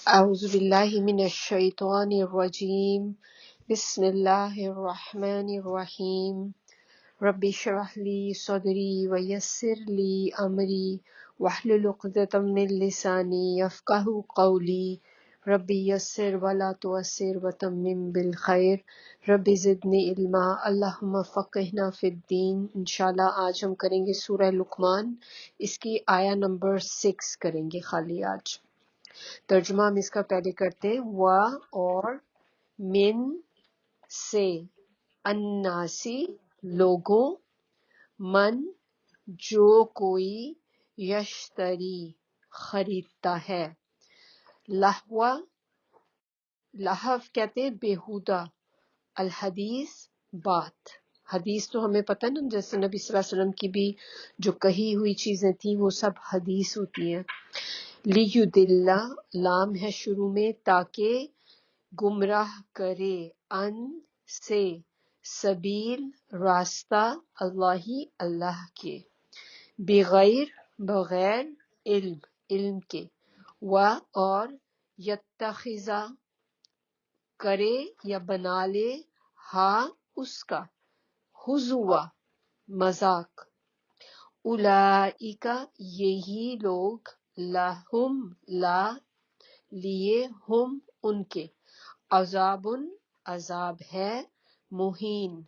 أعوذ بالله من الشيطان الرجيم بسم الله الرحمن الرحيم رب اشرح لي صدري ويسر لي أمري واحلل عقدة من لساني يفقهوا قولي رب يسر ولا تعسر وتمم بالخير رب زدنی علما اللہم فقہنا فی الدین۔ انشاءاللہ آج ہم کریں گے سورہ لقمان، اس کی آیا نمبر 6 کریں گے خالی آج۔ ترجمہ ہم اس کا پہلے کرتے ہیں۔ و اور من سے، اناسی لوگوں، من جو کوئی، یشتری خریدتا ہے، لہو لہو کہتے ہیں بیہودہ، الحدیث بات۔ حدیث تو ہمیں پتہ نا، جیسے نبی صلی اللہ علیہ وسلم کی بھی جو کہی ہوئی چیزیں تھیں وہ سب حدیث ہوتی ہیں۔ لیدل، لام ہے شروع میں، تاکہ گمراہ کرے، ان سے، سبیل راستہ، اللہ اللہ کے، بغیر بغیر علم علم کے، و اور یتخذا کرے یا بنا لے، ہاں اس کا، ہزوا مذاق، اولئک یہی لوگ، لہم لا لیے، ہم ان کے، عذاب عذاب ہے، مہین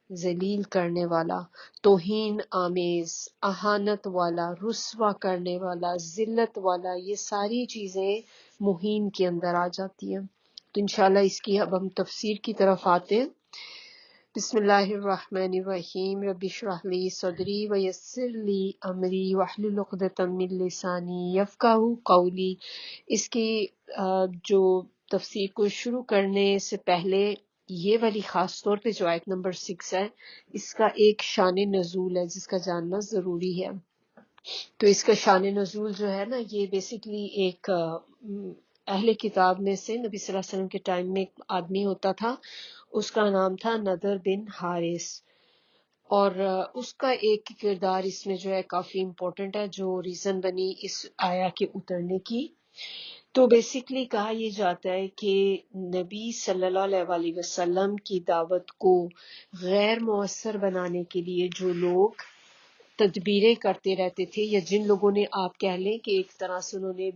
ذلیل کرنے والا، توہین آمیز، اہانت والا، رسوا کرنے والا، ذلت والا، یہ ساری چیزیں مہین کے اندر آ جاتی ہیں۔ تو انشاءاللہ اس کی اب ہم تفسیر کی طرف آتے ہیں۔ بسم اللہ الرحمن الرحیم، رب اشرح لی صدری ویسر لی امری واحلل عقدۃ من لسانی یفقہوا قولی۔ اس کی جو تفسیر کو شروع کرنے سے پہلے یہ والی خاص طور پہ جو آیت نمبر 6 ہے، اس کا ایک شان نزول ہے جس کا جاننا ضروری ہے۔ تو اس کا شان نزول جو ہے نا، یہ بیسیکلی ایک اہل کتاب میں سے نبی صلی اللہ علیہ وسلم کے ٹائم میں ایک آدمی ہوتا تھا، اس کا نام تھا نضر بن حارث، اور اس کا ایک کردار اس میں جو ہے کافی امپورٹنٹ ہے، جو ریزن بنی اس آیا کے اترنے کی۔ تو بیسیکلی کہا یہ جاتا ہے کہ نبی صلی اللہ علیہ وسلم کی دعوت کو غیر مؤثر بنانے کے لیے جو لوگ تدبیریں کرتے رہتے تھے، یا جن لوگوں نے آپ کہہ لیں کہ ایک طرح سے انہوں نے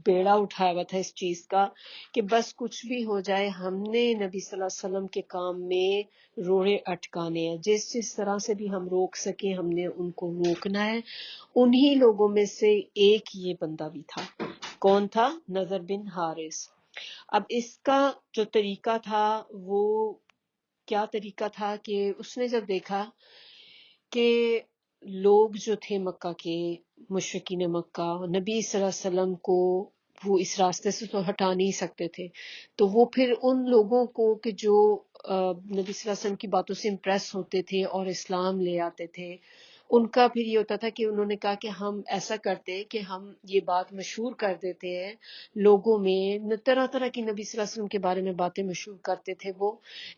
بیڑا اٹھایا ہوا تھا اس چیز کا کہ بس کچھ بھی ہو جائے ہم نے نبی صلی اللہ علیہ وسلم کے کام میں روڑے اٹکانے ہیں، جس طرح سے بھی ہم روک سکیں ہم نے ان کو روکنا ہے۔ انہی لوگوں میں سے ایک یہ بندہ بھی تھا۔ کون تھا؟ نضر بن حارث۔ اب اس کا جو طریقہ تھا وہ کیا طریقہ تھا کہ اس نے جب دیکھا کہ لوگ جو تھے مکہ کے، مشرکین مکہ، نبی صلی اللہ علیہ وسلم کو وہ اس راستے سے تو ہٹا نہیں سکتے تھے، تو وہ پھر ان لوگوں کو کہ جو نبی صلی اللہ علیہ وسلم کی باتوں سے امپریس ہوتے تھے اور اسلام لے آتے تھے، ان کا پھر یہ ہوتا تھا کہ انہوں نے کہا کہ ہم ایسا کرتے ہیں کہ ہم یہ بات مشہور کر دیتے ہیں لوگوں میں، طرح طرح کی نبی صلی اللہ علیہ وسلم کے بارے میں باتیں مشہور کرتے تھے وہ،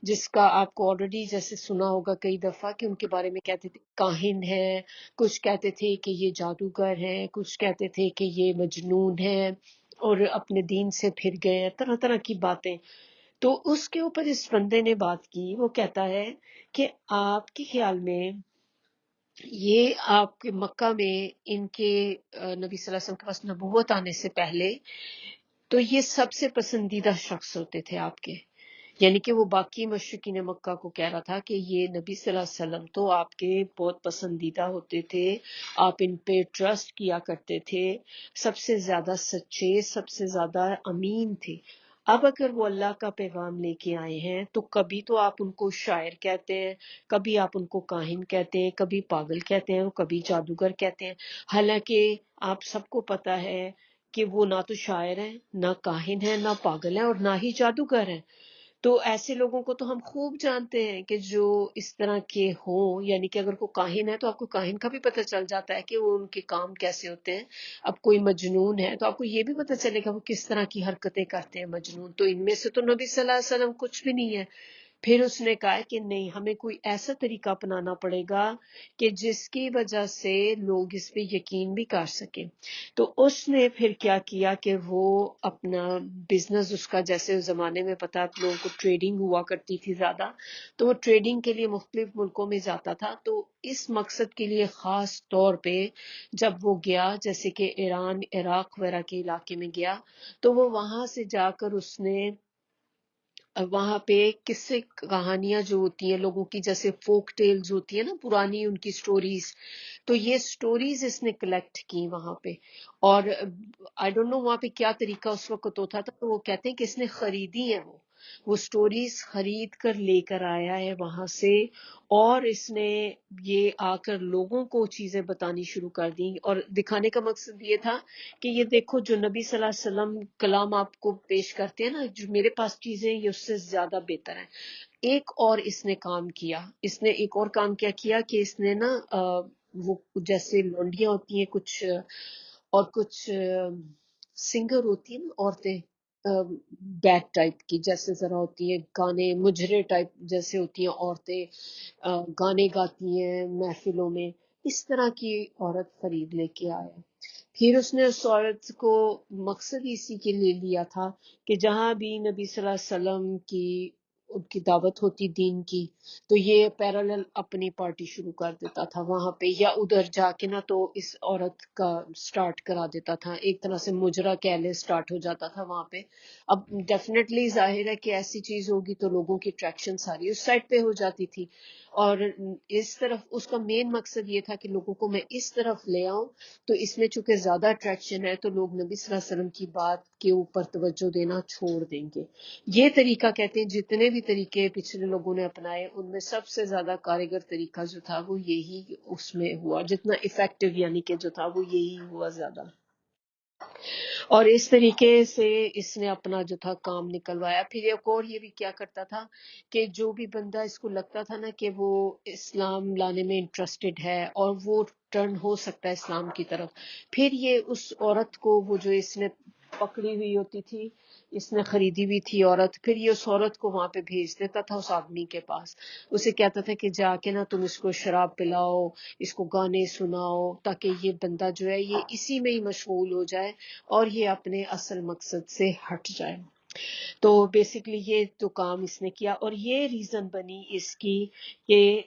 جس کا آپ کو آلریڈی جیسے سنا ہوگا کئی دفعہ کہ ان کے بارے میں کہتے تھے کاہن ہیں، کچھ کہتے تھے کہ یہ جادوگر ہیں، کچھ کہتے تھے کہ یہ مجنون ہیں اور اپنے دین سے پھر گئے ہیں، طرح طرح کی باتیں۔ تو اس کے اوپر اس بندے نے بات کی، وہ کہتا ہے کہ آپ کے خیال میں یہ آپ کے مکہ میں ان کے نبی صلی اللہ علیہ وسلم کے پاس نبوت آنے سے پہلے تو یہ سب سے پسندیدہ شخص ہوتے تھے آپ کے، یعنی کہ وہ باقی مشرکین مکہ کو کہہ رہا تھا کہ یہ نبی صلی اللہ علیہ وسلم تو آپ کے بہت پسندیدہ ہوتے تھے، آپ ان پہ ٹرسٹ کیا کرتے تھے، سب سے زیادہ سچے، سب سے زیادہ امین تھے۔ اب اگر وہ اللہ کا پیغام لے کے آئے ہیں تو کبھی تو آپ ان کو شاعر کہتے ہیں، کبھی آپ ان کو کاہن کہتے ہیں، کبھی پاگل کہتے ہیں، کبھی جادوگر کہتے ہیں، حالانکہ آپ سب کو پتہ ہے کہ وہ نہ تو شاعر ہیں، نہ کاہن ہیں، نہ پاگل ہیں، اور نہ ہی جادوگر ہیں۔ تو ایسے لوگوں کو تو ہم خوب جانتے ہیں کہ جو اس طرح کے ہوں، یعنی کہ اگر کوئی کاہن ہے تو آپ کو کاہن کا بھی پتہ چل جاتا ہے کہ وہ ان کے کام کیسے ہوتے ہیں۔ اب کوئی مجنون ہے تو آپ کو یہ بھی پتہ چلے گا وہ کس طرح کی حرکتیں کرتے ہیں مجنون۔ تو ان میں سے تو نبی صلی اللہ علیہ وسلم کچھ بھی نہیں ہے۔ پھر اس نے کہا کہ نہیں، ہمیں کوئی ایسا طریقہ اپنانا پڑے گا کہ جس کی وجہ سے لوگ اس پہ یقین بھی کر سکیں۔ تو اس نے پھر کیا کیا کہ وہ اپنا بزنس، اس کا جیسے اس زمانے میں پتہ آپ لوگوں کو ٹریڈنگ ہوا کرتی تھی زیادہ، تو وہ ٹریڈنگ کے لیے مختلف ملکوں میں جاتا تھا۔ تو اس مقصد کے لیے خاص طور پہ جب وہ گیا، جیسے کہ ایران، عراق وغیرہ کے علاقے میں گیا، تو وہ وہاں سے جا کر اس نے وہاں پہ قصے کہانیاں جو ہوتی ہیں لوگوں کی، جیسے فوک ٹیلز ہوتی ہیں نا، پرانی ان کی سٹوریز، تو یہ سٹوریز اس نے کلیکٹ کی وہاں پہ۔ اور آئی ڈونٹ نو وہاں پہ کیا طریقہ اس وقت ہوتا تھا، تو وہ کہتے ہیں کہ اس نے خریدی ہیں، وہ سٹوریز خرید کر لے کر آیا ہے وہاں سے، اور اس نے یہ آ کر لوگوں کو چیزیں بتانی شروع کر دیں، اور دکھانے کا مقصد یہ تھا کہ یہ دیکھو جو نبی صلی اللہ علیہ وسلم کلام آپ کو پیش کرتے ہیں نا، جو میرے پاس چیزیں یہ اس سے زیادہ بہتر ہیں۔ ایک اور اس نے کام کیا، اس نے ایک اور کام کیا کہ اس نے نا وہ جیسے لونڈیاں ہوتی ہیں کچھ، اور کچھ سنگر ہوتی ہیں نا عورتیں، بیک ٹائپ کی جیسے ذرا ہوتی ہیں، گانے مجرے ٹائپ جیسے ہوتی ہیں عورتیں، گانے گاتی ہیں محفلوں میں، اس طرح کی عورت خرید لے کے آیا۔ پھر اس نے اس عورت کو مقصد اسی کے لیے لیا تھا کہ جہاں بھی نبی صلی اللہ علیہ وسلم کی ان کی دعوت ہوتی دین کی، تو یہ پیرالل اپنی پارٹی شروع کر دیتا تھا وہاں پہ، یا ادھر جا کے نا تو اس عورت کا سٹارٹ کرا دیتا تھا، ایک طرح سے مجرا کہہ لے سٹارٹ ہو جاتا تھا وہاں پہ۔ اب ڈیفینیٹلی ظاہر ہے کہ ایسی چیز ہوگی تو لوگوں کی اٹریکشن ساری اس سائڈ پہ ہو جاتی تھی، اور اس طرف اس کا مین مقصد یہ تھا کہ لوگوں کو میں اس طرف لے آؤں، تو اس میں چونکہ زیادہ اٹریکشن ہے تو لوگ نبی صلی اللہ علیہ وسلم کی بات کے اوپر توجہ دینا چھوڑ دیں گے۔ یہ طریقہ کہتے ہیں جتنے بھی طریقے پچھلے لوگوں نے اپنائے ان میں سب سے زیادہ کارگر طریقہ جو تھا وہ یہی اس میں ہوا، جتنا افیکٹو یعنی کہ جو تھا وہ یہی ہوا زیادہ۔ اور اس طریقے سے اس نے اپنا جو تھا کام نکلوایا۔ پھر ایک اور یہ بھی کیا کرتا تھا کہ جو بھی بندہ اس کو لگتا تھا نا کہ وہ اسلام لانے میں انٹرسٹڈ ہے اور وہ ٹرن ہو سکتا ہے اسلام کی طرف، پھر یہ اس عورت کو، وہ جو اس نے پکڑی ہوئی ہوتی تھی، اس نے خریدی ہوئی تھی عورت، پھر یہ اس عورت کو وہاں پہ بھیج دیتا تھا اس آدمی کے پاس، اسے کہتا تھا کہ جا کے نا تم اس کو شراب پلاؤ، اس کو گانے سناؤ، تاکہ یہ بندہ جو ہے یہ اسی میں ہی مشغول ہو جائے اور یہ اپنے اصل مقصد سے ہٹ جائے۔ تو بیسیکلی یہ تو کام اس نے کیا، اور یہ ریزن بنی اس کی کہ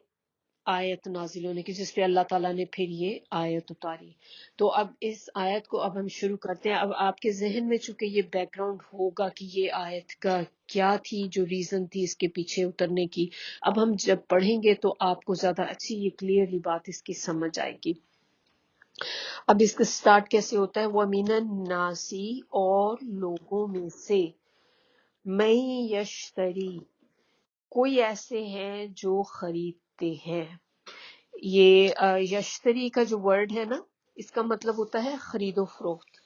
آیت نازل ہونے کی، جس پہ اللہ تعالیٰ نے پھر یہ آیت اتاری۔ تو اب اس آیت کو اب ہم شروع کرتے ہیں۔ اب آپ کے ذہن میں چونکہ یہ بیک گراؤنڈ ہوگا کہ یہ آیت کا کیا تھی، جو ریزن تھی اس کے پیچھے اترنے کی، اب ہم جب پڑھیں گے تو آپ کو زیادہ اچھی یہ کلیئرلی بات اس کی سمجھ آئے گی۔ اب اس کا سٹارٹ کیسے ہوتا ہے؟ وَمِنَ النَّاسِ، اور لوگوں میں سے، مَن یشتری، کوئی ایسے ہیں جو خریدتے ہیں۔ یہ یشتری کا جو ورڈ ہے نا، اس کا مطلب ہوتا ہے خرید و فروخت،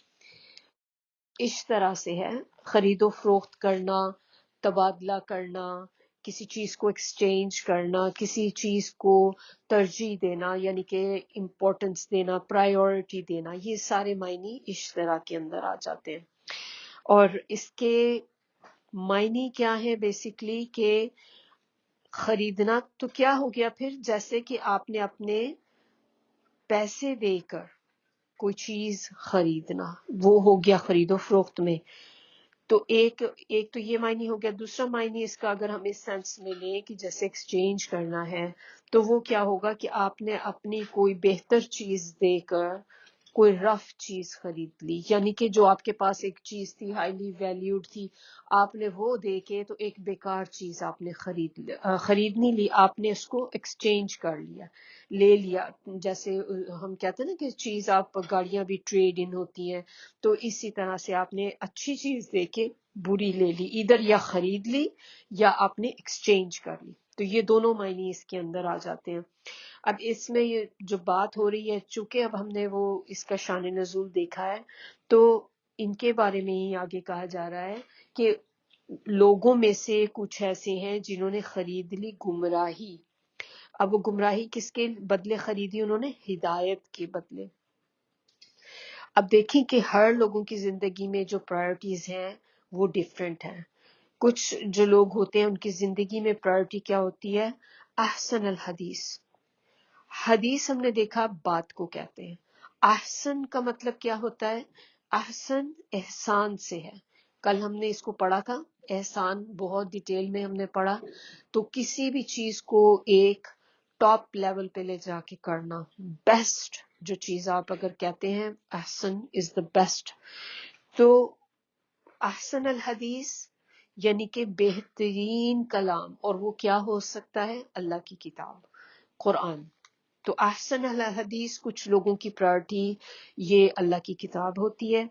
اشترا سے ہے، خرید و فروخت کرنا، تبادلہ کرنا، کسی چیز کو ایکسچینج کرنا، کسی چیز کو ترجیح دینا، یعنی کہ امپورٹنس دینا، پرائیورٹی دینا، یہ سارے معنی اشترا کے اندر آ جاتے ہیں۔ اور اس کے معنی کیا ہے بیسیکلی کہ خریدنا تو کیا ہو گیا پھر، جیسے کہ آپ نے اپنے پیسے دے کر کوئی چیز خریدنا، وہ ہو گیا خرید و فروخت میں۔ تو ایک تو یہ معنی ہو گیا۔ دوسرا معنی اس کا اگر ہم اس سینس میں لیں کہ جیسے ایکسچینج کرنا ہے، تو وہ کیا ہوگا کہ آپ نے اپنی کوئی بہتر چیز دے کر کوئی رف چیز خرید لی، یعنی کہ جو آپ کے پاس ایک چیز تھی ہائیلی ویلیوڈ تھی، آپ نے وہ دے کے تو ایک بیکار چیز آپ نے خرید نہیں لی، آپ نے اس کو ایکسچینج کر لیا، لے لیا۔ جیسے ہم کہتے ہیں نا کہ چیز، آپ گاڑیاں بھی ٹریڈ ان ہوتی ہیں، تو اسی طرح سے آپ نے اچھی چیز دے کے بری لے لی، ادھر یا خرید لی یا آپ نے ایکسچینج کر لی۔ تو یہ دونوں معنی اس کے اندر آ جاتے ہیں۔ اب اس میں یہ جو بات ہو رہی ہے، چونکہ اب ہم نے وہ اس کا شان نزول دیکھا ہے، تو ان کے بارے میں ہی آگے کہا جا رہا ہے کہ لوگوں میں سے کچھ ایسے ہیں جنہوں نے خرید لی گمراہی۔ اب وہ گمراہی کس کے بدلے خریدی؟ انہوں نے ہدایت کے بدلے۔ اب دیکھیں کہ ہر لوگوں کی زندگی میں جو پرائرٹیز ہیں وہ ڈیفرنٹ ہیں۔ کچھ جو لوگ ہوتے ہیں ان کی زندگی میں پرائرٹی کیا ہوتی ہے؟ احسن الحدیث. حدیث ہم نے دیکھا بات کو کہتے ہیں. احسن کا مطلب کیا ہوتا ہے؟ احسن احسان سے ہے. کل ہم نے اس کو پڑھا تھا، احسان بہت ڈیٹیل میں ہم نے پڑھا. تو کسی بھی چیز کو ایک ٹاپ لیول پہ لے جا کے کرنا، بیسٹ جو چیز آپ اگر کہتے ہیں احسن از دا بیسٹ. تو احسن الحدیث یعنی کہ بہترین کلام، اور وہ کیا ہو سکتا ہے؟ اللہ کی کتاب قرآن. تو احسن الحدیث کچھ لوگوں کی پرائرٹی یہ اللہ کی کتاب ہوتی ہے.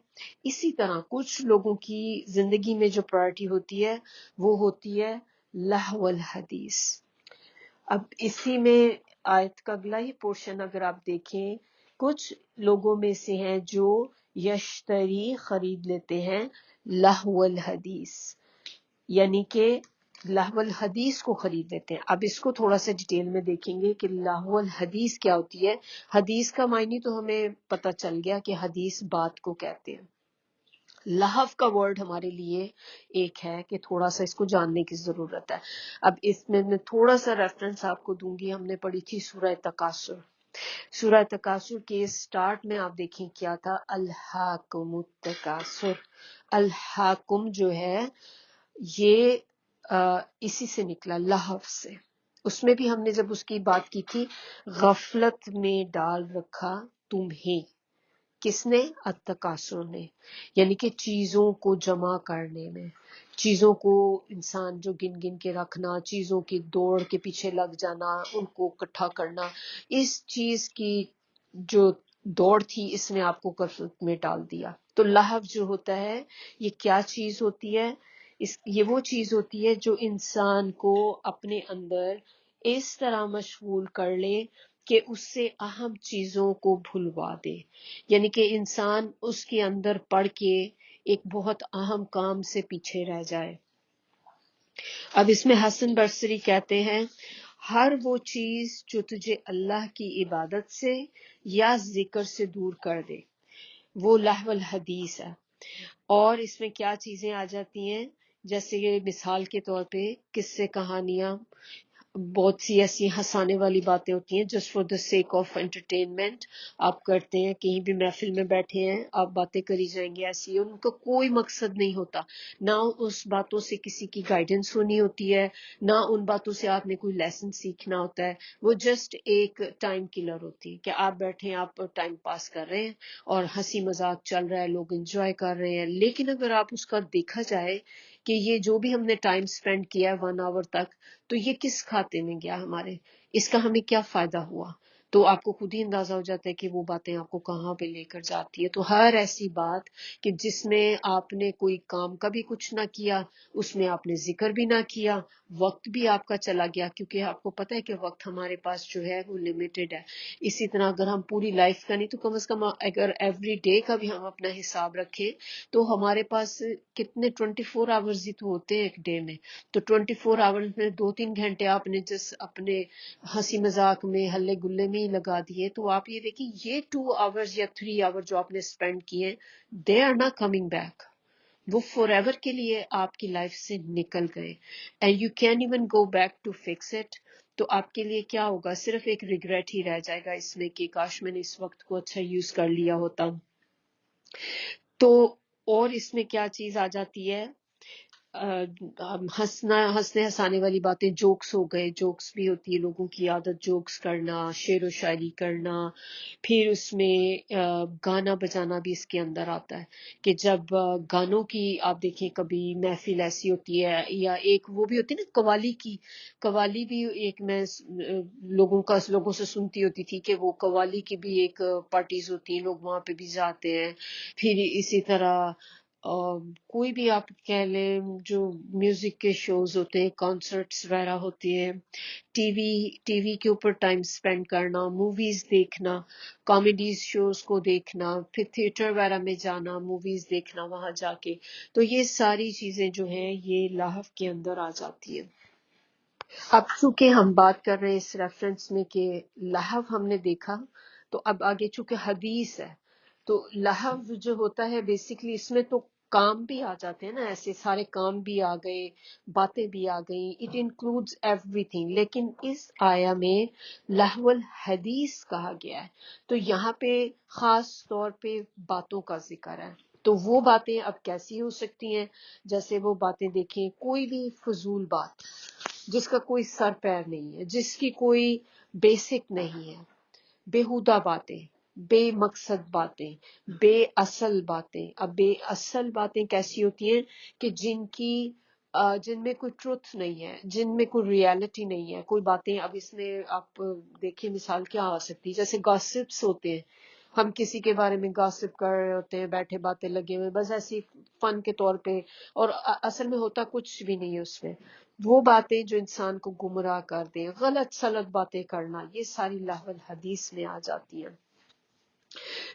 اسی طرح کچھ لوگوں کی زندگی میں جو پرائرٹی ہوتی ہے وہ ہوتی ہے لہو الحدیث. اب اسی میں آیت کا اگلا ہی پورشن اگر آپ دیکھیں، کچھ لوگوں میں سے ہیں جو یشتری خرید لیتے ہیں لہو الحدیث، یعنی کہ لہو الحدیث کو خرید لیتے ہیں. اب اس کو تھوڑا سا ڈیٹیل میں دیکھیں گے کہ لہو الحدیث کیا ہوتی ہے. حدیث کا معنی تو ہمیں پتہ چل گیا کہ حدیث بات کو کہتے ہیں. لہو کا ورڈ ہمارے لیے ایک ہے کہ تھوڑا سا اس کو جاننے کی ضرورت ہے. اب اس میں تھوڑا سا ریفرنس آپ کو دوں گی. ہم نے پڑھی تھی سورہ تکاثر. سورہ تکاثر کے سٹارٹ میں آپ دیکھیں کیا تھا؟ الہاکم التکاثر. الہاکم جو ہے یہ اسی سے نکلا، لہو سے. اس میں بھی ہم نے جب اس کی بات کی تھی، غفلت میں ڈال رکھا تمہیں. کس نے؟ التکاثر نے، یعنی کہ چیزوں کو جمع کرنے میں، چیزوں کو انسان جو گن گن کے رکھنا، چیزوں کی دوڑ کے پیچھے لگ جانا، ان کو اکٹھا کرنا، اس چیز کی جو دوڑ تھی اس نے آپ کو غفلت میں ڈال دیا. تو لہو جو ہوتا ہے یہ کیا چیز ہوتی ہے؟ یہ وہ چیز ہوتی ہے جو انسان کو اپنے اندر اس طرح مشغول کر لے کہ اس سے اہم چیزوں کو بھلوا دے، یعنی کہ انسان اس کے اندر پڑ کے ایک بہت اہم کام سے پیچھے رہ جائے. اب اس میں حسن بصری کہتے ہیں ہر وہ چیز جو تجھے اللہ کی عبادت سے یا ذکر سے دور کر دے وہ لہو الحدیث ہے. اور اس میں کیا چیزیں آ جاتی ہیں؟ جیسے یہ مثال کے طور پہ قصے کہانیاں، بہت سی ایسی ہنسانے والی باتیں ہوتی ہیں just for the sake of entertainment آپ کرتے ہیں. کہیں بھی محفل میں بیٹھے ہیں آپ باتیں کری جائیں گے ایسی، ان کا کوئی مقصد نہیں ہوتا، نہ اس باتوں سے کسی کی گائیڈنس ہونی ہوتی ہے، نہ ان باتوں سے آپ نے کوئی لیسن سیکھنا ہوتا ہے. وہ جسٹ ایک ٹائم کلر ہوتی ہے کہ آپ بیٹھے ہیں، آپ ٹائم پاس کر رہے ہیں اور ہنسی مذاق چل رہا ہے، لوگ انجوائے کر رہے ہیں. لیکن اگر آپ اس کا دیکھا جائے کہ یہ جو بھی ہم نے ٹائم سپینڈ کیا ہے 1 آور تک، تو یہ کس کھاتے میں گیا ہمارے، اس کا ہمیں کیا فائدہ ہوا؟ تو آپ کو خود ہی اندازہ ہو جاتا ہے کہ وہ باتیں آپ کو کہاں پہ لے کر جاتی ہے. تو ہر ایسی بات کہ جس میں آپ نے کوئی کام کا بھی کچھ نہ کیا، اس میں آپ نے ذکر بھی نہ کیا، وقت بھی آپ کا چلا گیا، کیونکہ آپ کو پتہ ہے کہ وقت ہمارے پاس جو ہے وہ لمیٹڈ ہے. اسی طرح اگر ہم پوری لائف کا نہیں تو کم از کم اگر ایوری ڈے کا بھی ہم اپنا حساب رکھیں تو ہمارے پاس کتنے 24 آورز ہی تو ہوتے ہیں ایک ڈے میں. تو 24 آورز میں 2-3 گھنٹے آپ نے جس اپنے ہنسی مذاق میں ہلے گلے میں ہی لگا دیے، تو آپ یہ دیکھیں یہ 2 آورز یا 3 آور جو آپ نے اسپینڈ کیے they are not coming back. وہ فور ایور کے لیے آپ کی لائف سے نکل گئے and you can even go back to fix it. تو آپ کے لیے کیا ہوگا؟ صرف ایک ریگریٹ ہی رہ جائے گا اس میں کہ کاش میں نے اس وقت کو اچھا یوز کر لیا ہوتا. تو اور اس میں کیا چیز آ جاتی ہے؟ ہنسنے ہنسانے والی باتیں، جوکس ہو گئے. جوکس بھی ہوتی ہے لوگوں کی عادت، جوکس کرنا، شعر و شاعری کرنا. پھر اس میں گانا بجانا بھی اس کے اندر آتا ہے کہ جب گانوں کی آپ دیکھیں کبھی محفل ایسی ہوتی ہے، یا ایک وہ بھی ہوتی ہے نا قوالی کی. قوالی بھی ایک میں لوگوں سے سنتی ہوتی تھی کہ وہ قوالی کی بھی ایک پارٹیز ہوتی ہیں، لوگ وہاں پہ بھی جاتے ہیں. پھر اسی طرح کوئی بھی آپ کہہ لیں جو میوزک کے شوز ہوتے ہیں، کانسرٹس وغیرہ ہوتے ہیں، ٹی وی کے اوپر ٹائم سپینڈ کرنا، موویز دیکھنا، کامیڈیز شوز کو دیکھنا، پھر تھیٹر وغیرہ میں جانا، موویز دیکھنا وہاں جا کے. تو یہ ساری چیزیں جو ہیں یہ لہو کے اندر آ جاتی ہیں. اب چونکہ ہم بات کر رہے ہیں اس ریفرنس میں کہ لہو ہم نے دیکھا، تو اب آگے چونکہ حدیث ہے تو لہو جو ہوتا ہے بیسیکلی اس میں تو کام بھی آ جاتے ہیں نا، ایسے سارے کام بھی آ گئے، باتیں بھی آ گئیں، اٹ انکلوڈز ایوری تھنگ. لیکن اس آیا میں لہو الحدیث کہا گیا ہے، تو یہاں پہ خاص طور پہ باتوں کا ذکر ہے. تو وہ باتیں اب کیسی ہو سکتی ہیں؟ جیسے وہ باتیں دیکھیں، کوئی بھی فضول بات جس کا کوئی سر پیر نہیں ہے، جس کی کوئی بیسک نہیں ہے، بیہودہ باتیں، بے مقصد باتیں، بے اصل باتیں. اب بے اصل باتیں کیسی ہوتی ہیں کہ جن میں کوئی ٹروتھ نہیں ہے، جن میں کوئی ریالٹی نہیں ہے. کوئی باتیں اب اس میں آپ دیکھیں مثال کیا آ سکتی ہے، جیسے گاسپس ہوتے ہیں، ہم کسی کے بارے میں گاسپ کر رہے ہوتے ہیں، بیٹھے باتیں لگے ہوئے بس ایسی فن کے طور پہ، اور اصل میں ہوتا کچھ بھی نہیں ہے اس میں. وہ باتیں جو انسان کو گمراہ کر دیں، غلط سلط باتیں کرنا، یہ ساری لہو الحدیث میں آ جاتی ہیں.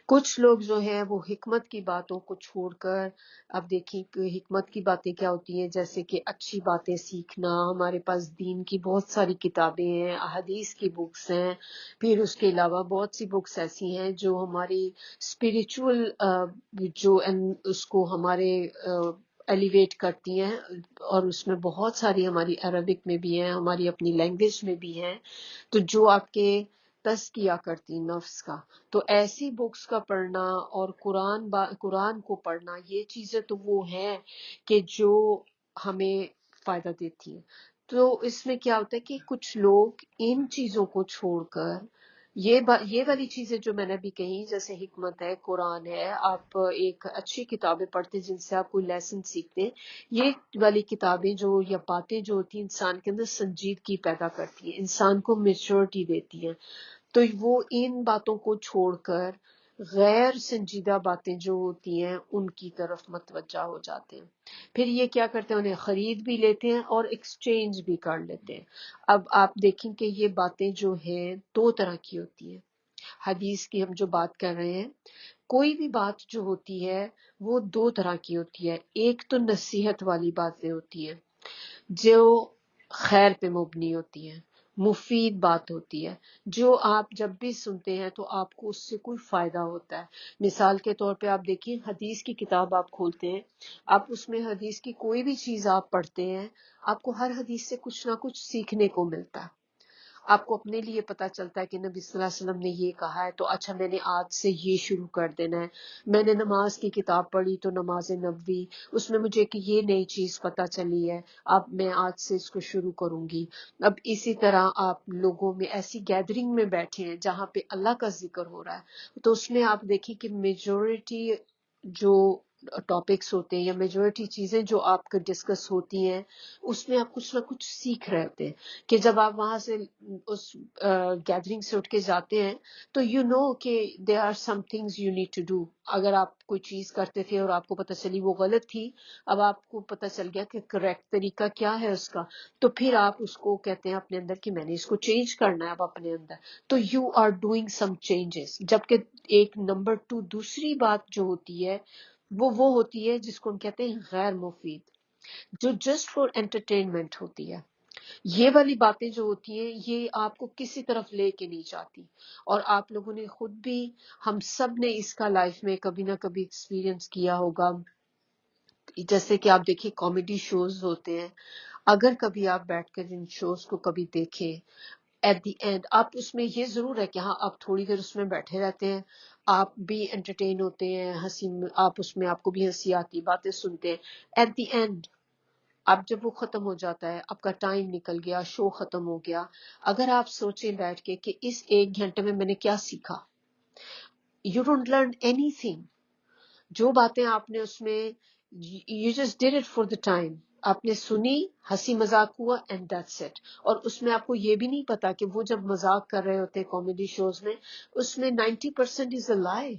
کچھ لوگ جو ہیں وہ حکمت کی باتوں کو چھوڑ کر، اب دیکھیں کہ حکمت کی باتیں کیا ہوتی ہیں، جیسے کہ اچھی باتیں سیکھنا. ہمارے پاس دین کی بہت ساری کتابیں ہیں، احادیث کی بکس ہیں، پھر اس کے علاوہ بہت سی بکس ایسی ہیں جو ہماری اسپریچول اس کو ہمارے ایلیویٹ کرتی ہیں، اور اس میں بہت ساری ہماری عربک میں بھی ہیں، ہماری اپنی لینگویج میں بھی ہیں، تو جو آپ کے تزکیہ کرتی نفس کا. تو ایسی بکس کا پڑھنا اور قرآن کو پڑھنا، یہ چیزیں تو وہ ہیں کہ جو ہمیں فائدہ دیتی ہیں. تو اس میں کیا ہوتا ہے کہ کچھ لوگ ان چیزوں کو چھوڑ کر یہ والی چیزیں جو میں نے بھی کہی، جیسے حکمت ہے، قرآن ہے، آپ ایک اچھی کتابیں پڑھتے جن سے آپ کوئی لیسن سیکھتے ہیں، یہ والی کتابیں جو یا باتیں جو ہوتی ہیں انسان کے اندر سنجیدگی پیدا کرتی ہیں، انسان کو میچورٹی دیتی ہیں. تو وہ ان باتوں کو چھوڑ کر غیر سنجیدہ باتیں جو ہوتی ہیں ان کی طرف متوجہ ہو جاتے ہیں. پھر یہ کیا کرتے ہیں، انہیں خرید بھی لیتے ہیں اور ایکسچینج بھی کر لیتے ہیں. اب آپ دیکھیں کہ یہ باتیں جو ہیں دو طرح کی ہوتی ہیں. حدیث کی ہم جو بات کر رہے ہیں، کوئی بھی بات جو ہوتی ہے وہ دو طرح کی ہوتی ہے. ایک تو نصیحت والی باتیں ہوتی ہیں جو خیر پہ مبنی ہوتی ہیں، مفید بات ہوتی ہے، جو آپ جب بھی سنتے ہیں تو آپ کو اس سے کوئی فائدہ ہوتا ہے. مثال کے طور پہ آپ دیکھیں، حدیث کی کتاب آپ کھولتے ہیں، آپ اس میں حدیث کی کوئی بھی چیز آپ پڑھتے ہیں، آپ کو ہر حدیث سے کچھ نہ کچھ سیکھنے کو ملتا ہے. آپ کو اپنے لیے پتہ چلتا ہے کہ نبی صلی اللہ علیہ وسلم نے یہ کہا ہے، تو اچھا میں نے آج سے یہ شروع کر دینا ہے. میں نے نماز کی کتاب پڑھی تو نماز نبوی، اس میں مجھے کہ یہ نئی چیز پتہ چلی ہے، اب میں آج سے اس کو شروع کروں گی. اب اسی طرح آپ لوگوں میں ایسی گیدرنگ میں بیٹھے ہیں جہاں پہ اللہ کا ذکر ہو رہا ہے، تو اس میں آپ دیکھیں کہ میجورٹی جو ٹاپکس ہوتے ہیں یا میجورٹی چیزیں جو آپ کا ڈسکس ہوتی ہیں، اس میں آپ کچھ نہ کچھ سیکھ رہے ہوتے ہیں. کہ جب آپ وہاں سے اس گیدرنگ سے اٹھ کے جاتے ہیں تو یو نو کہ they are some things you need to do. اگر آپ کوئی چیز کرتے تھے اور آپ کو پتہ چلی وہ غلط تھی، اب آپ کو پتہ چل گیا کہ کریکٹ طریقہ کیا ہے اس کا، تو پھر آپ اس کو کہتے ہیں اپنے اندر کہ میں نے اس کو چینج کرنا ہے اب اپنے اندر. تو you are doing some changes. جبکہ ایک نمبر 2 دوسری بات جو ہوتی ہے وہ ہوتی ہے جس کو ہم کہتے ہیں غیر مفید، جو جسٹ فار انٹرٹینمنٹ ہوتی ہے. یہ والی باتیں جو ہوتی ہیں یہ آپ کو کسی طرف لے کے نہیں جاتی. اور آپ لوگوں نے خود بھی، ہم سب نے اس کا لائف میں کبھی نہ کبھی ایکسپیرینس کیا ہوگا. جیسے کہ آپ دیکھیں کامیڈی شوز ہوتے ہیں، اگر کبھی آپ بیٹھ کر ان شوز کو کبھی دیکھیں، ایٹ دی اینڈ آپ اس میں یہ ضرور ہے کہ ہاں آپ تھوڑی دیر اس میں بیٹھے رہتے ہیں، آپ بھی انٹرٹین ہوتے ہیں، ہنسی، آپ اس میں آپ کو بھی ہنسی آتی، باتیں سنتے ہیں. ایٹ دی اینڈ اب جب وہ ختم ہو جاتا ہے، آپ کا ٹائم نکل گیا، شو ختم ہو گیا، اگر آپ سوچیں بیٹھ کے کہ اس 1 گھنٹے میں نے کیا سیکھا، you don't learn any thing. جو باتیں آپ نے اس میں، you just did it for the time, آپ نے سنی، ہنسی مذاق ہوا اینڈ دیٹس اٹ. اور اس میں آپ کو یہ بھی نہیں پتا کہ وہ جب مذاق کر رہے ہوتے کامیڈی شوز میں، اس میں 90% از اے لائی.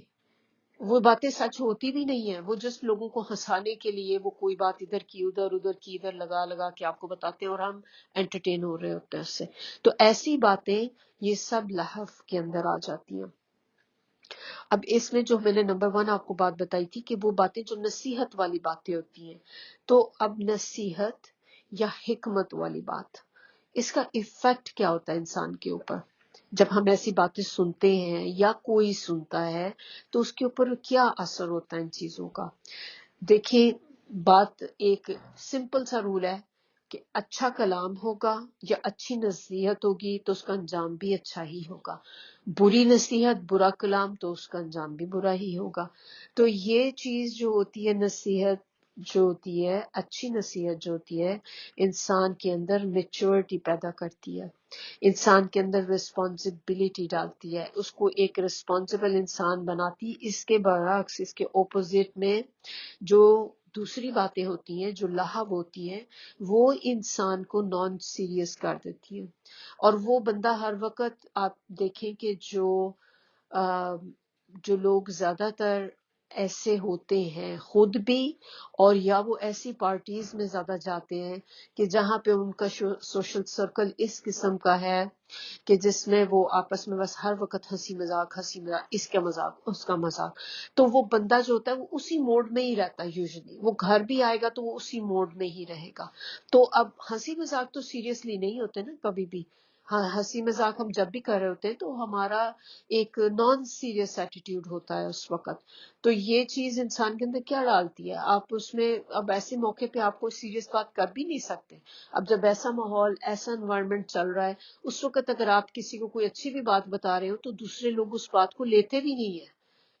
وہ باتیں سچ ہوتی بھی نہیں ہیں، وہ جسٹ لوگوں کو ہنسانے کے لیے وہ کوئی بات ادھر کی ادھر کی ادھر لگا لگا کے آپ کو بتاتے ہیں اور ہم انٹرٹین ہو رہے ہوتے ہیں اس سے. تو ایسی باتیں یہ سب لہو کے اندر آ جاتی ہیں. اب اس میں جو میں نے نمبر 1 آپ کو بات بتائی تھی کہ وہ باتیں جو نصیحت والی باتیں ہوتی ہیں، تو اب نصیحت یا حکمت والی بات، اس کا ایفیکٹ کیا ہوتا ہے انسان کے اوپر جب ہم ایسی باتیں سنتے ہیں یا کوئی سنتا ہے، تو اس کے اوپر کیا اثر ہوتا ہے ان چیزوں کا. دیکھیں بات ایک سمپل سا رول ہے کہ اچھا کلام ہوگا یا اچھی نصیحت ہوگی تو اس کا انجام بھی اچھا ہی ہوگا، بری نصیحت برا کلام تو اس کا انجام بھی برا ہی ہوگا۔ تو یہ چیز جو ہوتی ہے، نصیحت جو ہوتی ہے، اچھی نصیحت جو ہوتی ہے، انسان کے اندر میچورٹی پیدا کرتی ہے، انسان کے اندر رسپانسبلٹی ڈالتی ہے، اس کو ایک رسپانسبل انسان بناتی۔ اس کے برعکس، اس کے اپوزٹ میں جو دوسری باتیں ہوتی ہیں، جو لہو ہوتی ہیں، وہ انسان کو نان سیریس کر دیتی ہیں، اور وہ بندہ ہر وقت آپ دیکھیں کہ جو لوگ زیادہ تر ایسے ہوتے ہیں خود بھی، اور یا وہ ایسی پارٹیز میں زیادہ جاتے ہیں کہ جہاں پہ ان کا سوشل سرکل اس قسم کا ہے کہ جس میں وہ آپس میں بس ہر وقت ہنسی مذاق، اس کا مذاق، اس کا مذاق، تو وہ بندہ جو ہوتا ہے وہ اسی موڈ میں ہی رہتا ہے۔ یوزلی وہ گھر بھی آئے گا تو وہ اسی موڈ میں ہی رہے گا۔ تو اب ہنسی مذاق تو سیریسلی نہیں ہوتے نا کبھی بھی، ہاں ہنسی مذاق ہم جب بھی کر رہے ہوتے ہیں تو ہمارا ایک نان سیریس ایٹیٹیوڈ ہوتا ہے اس وقت۔ تو یہ چیز انسان کے اندر کیا ڈالتی ہے، آپ اس میں اب ایسے موقع پہ آپ کوئی سیریس بات کر بھی نہیں سکتے۔ اب جب ایسا ماحول، ایسا انوائرمنٹ چل رہا ہے، اس وقت اگر آپ کسی کو کوئی اچھی بھی بات بتا رہے ہو تو دوسرے لوگ اس بات کو لیتے بھی نہیں ہیں،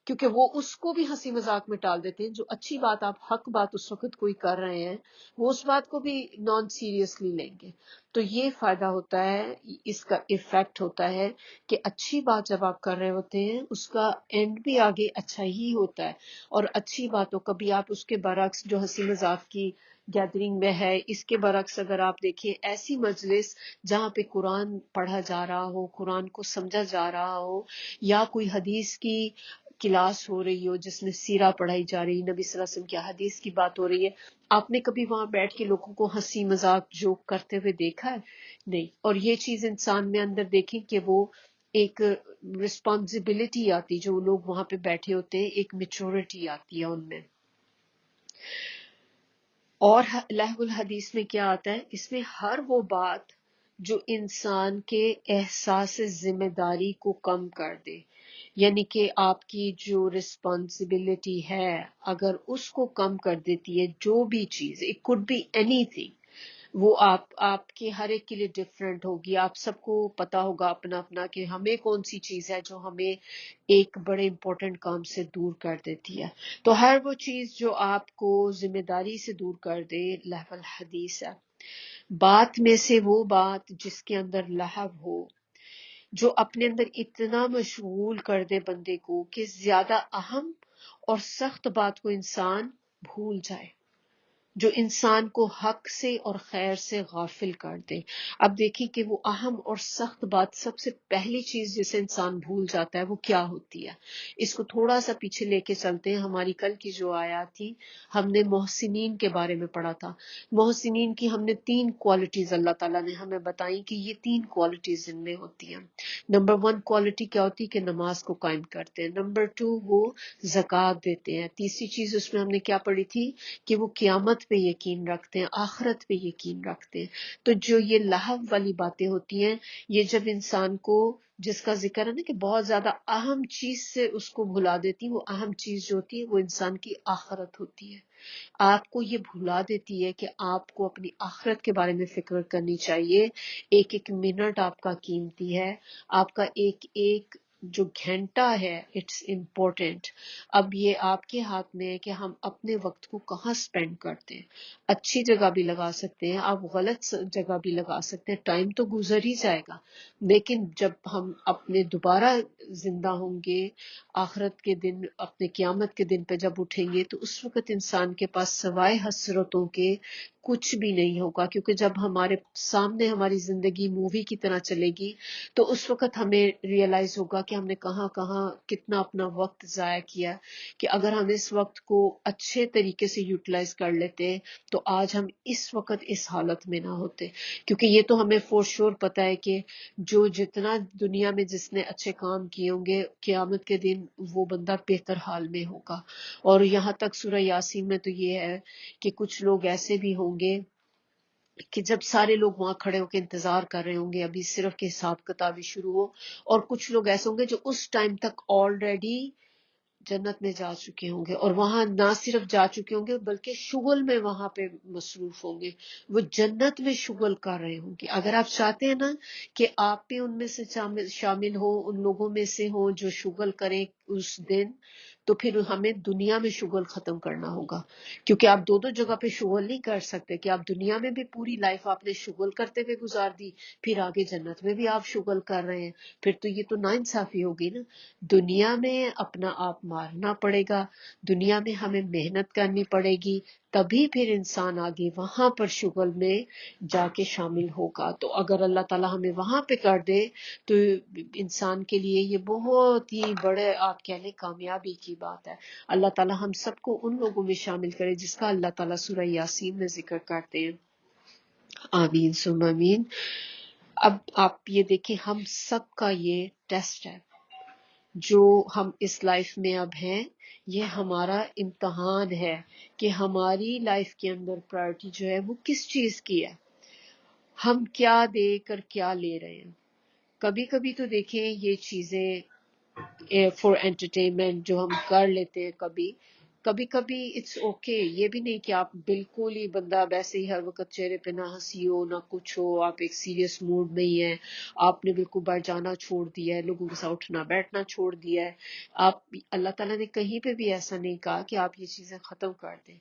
کیونکہ وہ اس کو بھی ہنسی مذاق میں ٹال دیتے ہیں۔ جو اچھی بات، آپ حق بات اس وقت کوئی کر رہے ہیں، وہ اس بات کو بھی نان سیریسلی لیں گے۔ تو یہ فائدہ ہوتا ہے، اس کا ایفیکٹ ہوتا ہے کہ اچھی بات جب آپ کر رہے ہوتے ہیں اس کا اینڈ بھی آگے اچھا ہی ہوتا ہے۔ اور اچھی باتوں کبھی آپ اس کے برعکس جو ہنسی مذاق کی گیدرنگ میں ہے، اس کے برعکس اگر آپ دیکھیں ایسی مجلس جہاں پہ قرآن پڑھا جا رہا ہو، قرآن کو سمجھا جا رہا ہو، یا کوئی حدیث کی کلاس ہو رہی ہو جس میں سیرہ پڑھائی جا رہی، نبی صلی اللہ علیہ وسلم کی حدیث کی بات ہو رہی ہے، آپ نے کبھی وہاں بیٹھ کے لوگوں کو ہنسی مذاق جوک کرتے ہوئے دیکھا ہے؟ نہیں۔ اور یہ چیز انسان میں اندر دیکھیں کہ وہ ایک رسپانسبلٹی آتی، جو لوگ وہاں پہ بیٹھے ہوتے ہیں ایک میچورٹی آتی ہے ان میں۔ اور لہو الحدیث میں کیا آتا ہے، اس میں ہر وہ بات جو انسان کے احساس ذمہ داری کو کم کر دے، یعنی کہ آپ کی جو رسپانسبلٹی ہے اگر اس کو کم کر دیتی ہے، جو بھی چیز، it could be anything, وہ آپ کے ہر ایک کے لیے ڈفرینٹ ہوگی۔ آپ سب کو پتا ہوگا اپنا اپنا کہ ہمیں کون سی چیز ہے جو ہمیں ایک بڑے امپورٹنٹ کام سے دور کر دیتی ہے۔ تو ہر وہ چیز جو آپ کو ذمہ داری سے دور کر دے، لہو الحدیث ہے۔ بات میں سے وہ بات جس کے اندر لہو ہو، جو اپنے اندر اتنا مشغول کر دے بندے کو کہ زیادہ اہم اور سخت بات کو انسان بھول جائے، جو انسان کو حق سے اور خیر سے غافل کر دے۔ اب دیکھیں کہ وہ اہم اور سخت بات، سب سے پہلی چیز جسے انسان بھول جاتا ہے وہ کیا ہوتی ہے۔ اس کو تھوڑا سا پیچھے لے کے چلتے ہیں، ہماری کل کی جو آیات تھی، ہم نے محسنین کے بارے میں پڑھا تھا۔ محسنین کی ہم نے 3 کوالٹیز اللہ تعالیٰ نے ہمیں بتائی کہ یہ 3 کوالٹیز ان میں ہوتی ہیں۔ نمبر 1 کوالٹی کیا ہوتی ہے کہ نماز کو قائم کرتے ہیں۔ نمبر 2 وہ زکوٰۃ دیتے ہیں۔ تیسری چیز اس میں ہم نے کیا پڑھی تھی کہ وہ قیامت پہ یقین رکھتے ہیں، آخرت پہ یقین رکھتے ہیں۔ تو جو یہ لہو والی باتیں ہوتی ہیں، یہ جب انسان کو، جس کا ذکر ہے نا کہ بہت زیادہ اہم چیز سے اس کو بھلا دیتی، وہ اہم چیز جو ہوتی ہے وہ انسان کی آخرت ہوتی ہے۔ آپ کو یہ بھلا دیتی ہے کہ آپ کو اپنی آخرت کے بارے میں فکر کرنی چاہیے۔ ایک ایک منٹ آپ کا قیمتی ہے، آپ کا ایک ایک جو گھنٹہ ہے اٹس امپورٹنٹ۔ اب یہ آپ کے ہاتھ میں ہے کہ ہم اپنے وقت کو کہاں سپینڈ کرتے ہیں۔ اچھی جگہ بھی لگا سکتے ہیں، آپ غلط جگہ بھی لگا سکتے ہیں، ٹائم تو گزر ہی جائے گا، لیکن جب ہم اپنے دوبارہ زندہ ہوں گے آخرت کے دن، اپنے قیامت کے دن پہ جب اٹھیں گے، تو اس وقت انسان کے پاس سوائے حسرتوں کے کچھ بھی نہیں ہوگا، کیونکہ جب ہمارے سامنے ہماری زندگی مووی کی طرح چلے گی تو اس وقت ہمیں ریئلائز ہوگا کہ ہم نے کہاں کہاں کتنا اپنا وقت ضائع کیا، کہ اگر ہم اس وقت کو اچھے طریقے سے یوٹیلائز کر لیتے تو آج ہم اس وقت اس حالت میں نہ ہوتے۔ کیونکہ یہ تو ہمیں فور شور پتہ ہے کہ جو جتنا دنیا میں جس نے اچھے کام کیے ہوں گے، قیامت کے دن وہ بندہ بہتر حال میں ہوگا۔ اور یہاں تک سورہ یاسین میں تو یہ ہے کہ کچھ لوگ ایسے بھی ہوں گے کہ جب سارے لوگ وہاں کھڑے ہو کے انتظار کر رہے ہوں گے ابھی صرف کہ حساب کتاب ہی شروع ہو، اور کچھ لوگ ایسے ہوں گے جو اس ٹائم تک آلریڈی جنت میں جا چکے ہوں گے، اور وہاں نہ صرف جا چکے ہوں گے بلکہ شغل میں وہاں پہ مصروف ہوں گے، وہ جنت میں شغل کر رہے ہوں گے۔ اگر آپ چاہتے ہیں نا کہ آپ بھی ان میں سے شامل ہو، ان لوگوں میں سے ہوں جو شغل کریں اس دن، تو پھر ہمیں دنیا میں شغل ختم کرنا ہوگا، کیونکہ آپ دو جگہ پہ شغل نہیں کر سکتے کہ آپ دنیا میں بھی پوری لائف آپ نے شغل کرتے ہوئے گزار دی، پھر آگے جنت میں بھی آپ شغل کر رہے ہیں، پھر تو یہ تو ناانصافی ہوگی نا۔ دنیا میں اپنا آپ مارنا پڑے گا، دنیا میں ہمیں محنت کرنی پڑے گی، تبھی پھر انسان آگے وہاں پر شغل میں جا کے شامل ہوگا۔ تو اگر اللہ تعالیٰ ہمیں وہاں پہ کر دے تو انسان کے لیے یہ بہت ہی بڑے آپ کہہ لیں کامیابی کی بات ہے۔ اللہ تعالیٰ ہم سب کو ان لوگوں میں شامل کرے جس کا اللہ تعالیٰ سورہ یاسین میں ذکر کرتے ہیں۔ آمین ثم آمین۔ اب آپ یہ دیکھیں، ہم سب کا یہ ٹیسٹ ہے جو ہم اس لائف میں اب ہیں، یہ ہمارا امتحان ہے کہ ہماری لائف کے اندر پرائرٹی جو ہے وہ کس چیز کی ہے، ہم کیا دے کر کیا لے رہے ہیں۔ کبھی کبھی تو دیکھیں یہ چیزیں فور انٹرٹینمنٹ جو ہم کر لیتے ہیں، کبھی کبھی کبھی اٹس اوکے، یہ بھی نہیں کہ آپ بالکل ہی بندہ ویسے ہی ہر وقت چہرے پہ نہ ہنسی ہو نہ کچھ ہو، آپ ایک سیریس موڈ میں ہی ہیں، آپ نے بالکل باہر جانا چھوڑ دیا ہے، لوگوں کے ساتھ اٹھنا بیٹھنا چھوڑ دیا ہے۔ آپ اللہ تعالیٰ نے کہیں پہ بھی ایسا نہیں کہا کہ آپ یہ چیزیں ختم کر دیں،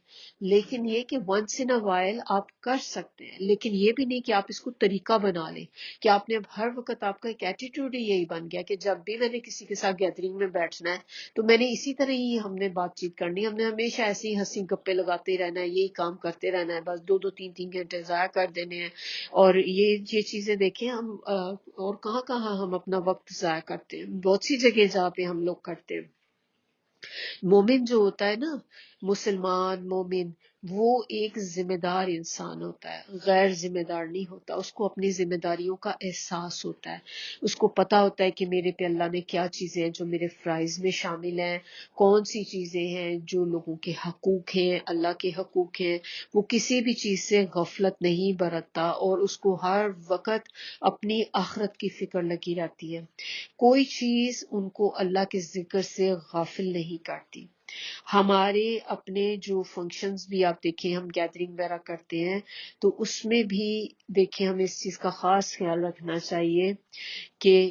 لیکن یہ کہ ونس ان اے وائل آپ کر سکتے ہیں، لیکن یہ بھی نہیں کہ آپ اس کو طریقہ بنا لیں کہ آپ نے اب ہر وقت آپ کا ایک ایٹیٹیوڈ ہی یہی بن گیا کہ جب بھی میں نے کسی کے ساتھ گیدرنگ میں بیٹھنا ہے تو میں نے اسی طرح ہی ہم نے بات چیت کرنی ہے، ہم نے ہمیشہ ایسے ہی ہنسی گپے لگاتے رہنا ہے، یہی کام کرتے رہنا ہے، بس دو دو تین تین گھنٹے ضائع کر دینے ہیں۔ اور یہ چیزیں دیکھیں ہم اور کہاں کہاں ہم اپنا وقت ضائع کرتے ہیں، بہت سی جگہ جہاں پہ ہم لوگ کرتے ہیں۔ مومن جو ہوتا ہے نا، مسلمان مومن، وہ ایک ذمہ دار انسان ہوتا ہے، غیر ذمہ دار نہیں ہوتا، اس کو اپنی ذمہ داریوں کا احساس ہوتا ہے، اس کو پتا ہوتا ہے کہ میرے پہ اللہ نے کیا چیزیں ہیں جو میرے فرائض میں شامل ہیں، کون سی چیزیں ہیں جو لوگوں کے حقوق ہیں، اللہ کے حقوق ہیں، وہ کسی بھی چیز سے غفلت نہیں برتتا، اور اس کو ہر وقت اپنی آخرت کی فکر لگی رہتی ہے، کوئی چیز ان کو اللہ کے ذکر سے غافل نہیں کرتی۔ ہمارے اپنے جو فنکشنز بھی آپ دیکھیں، ہم گیدرنگ وغیرہ کرتے ہیں تو اس میں بھی دیکھیں ہمیں اس چیز کا خاص خیال رکھنا چاہیے کہ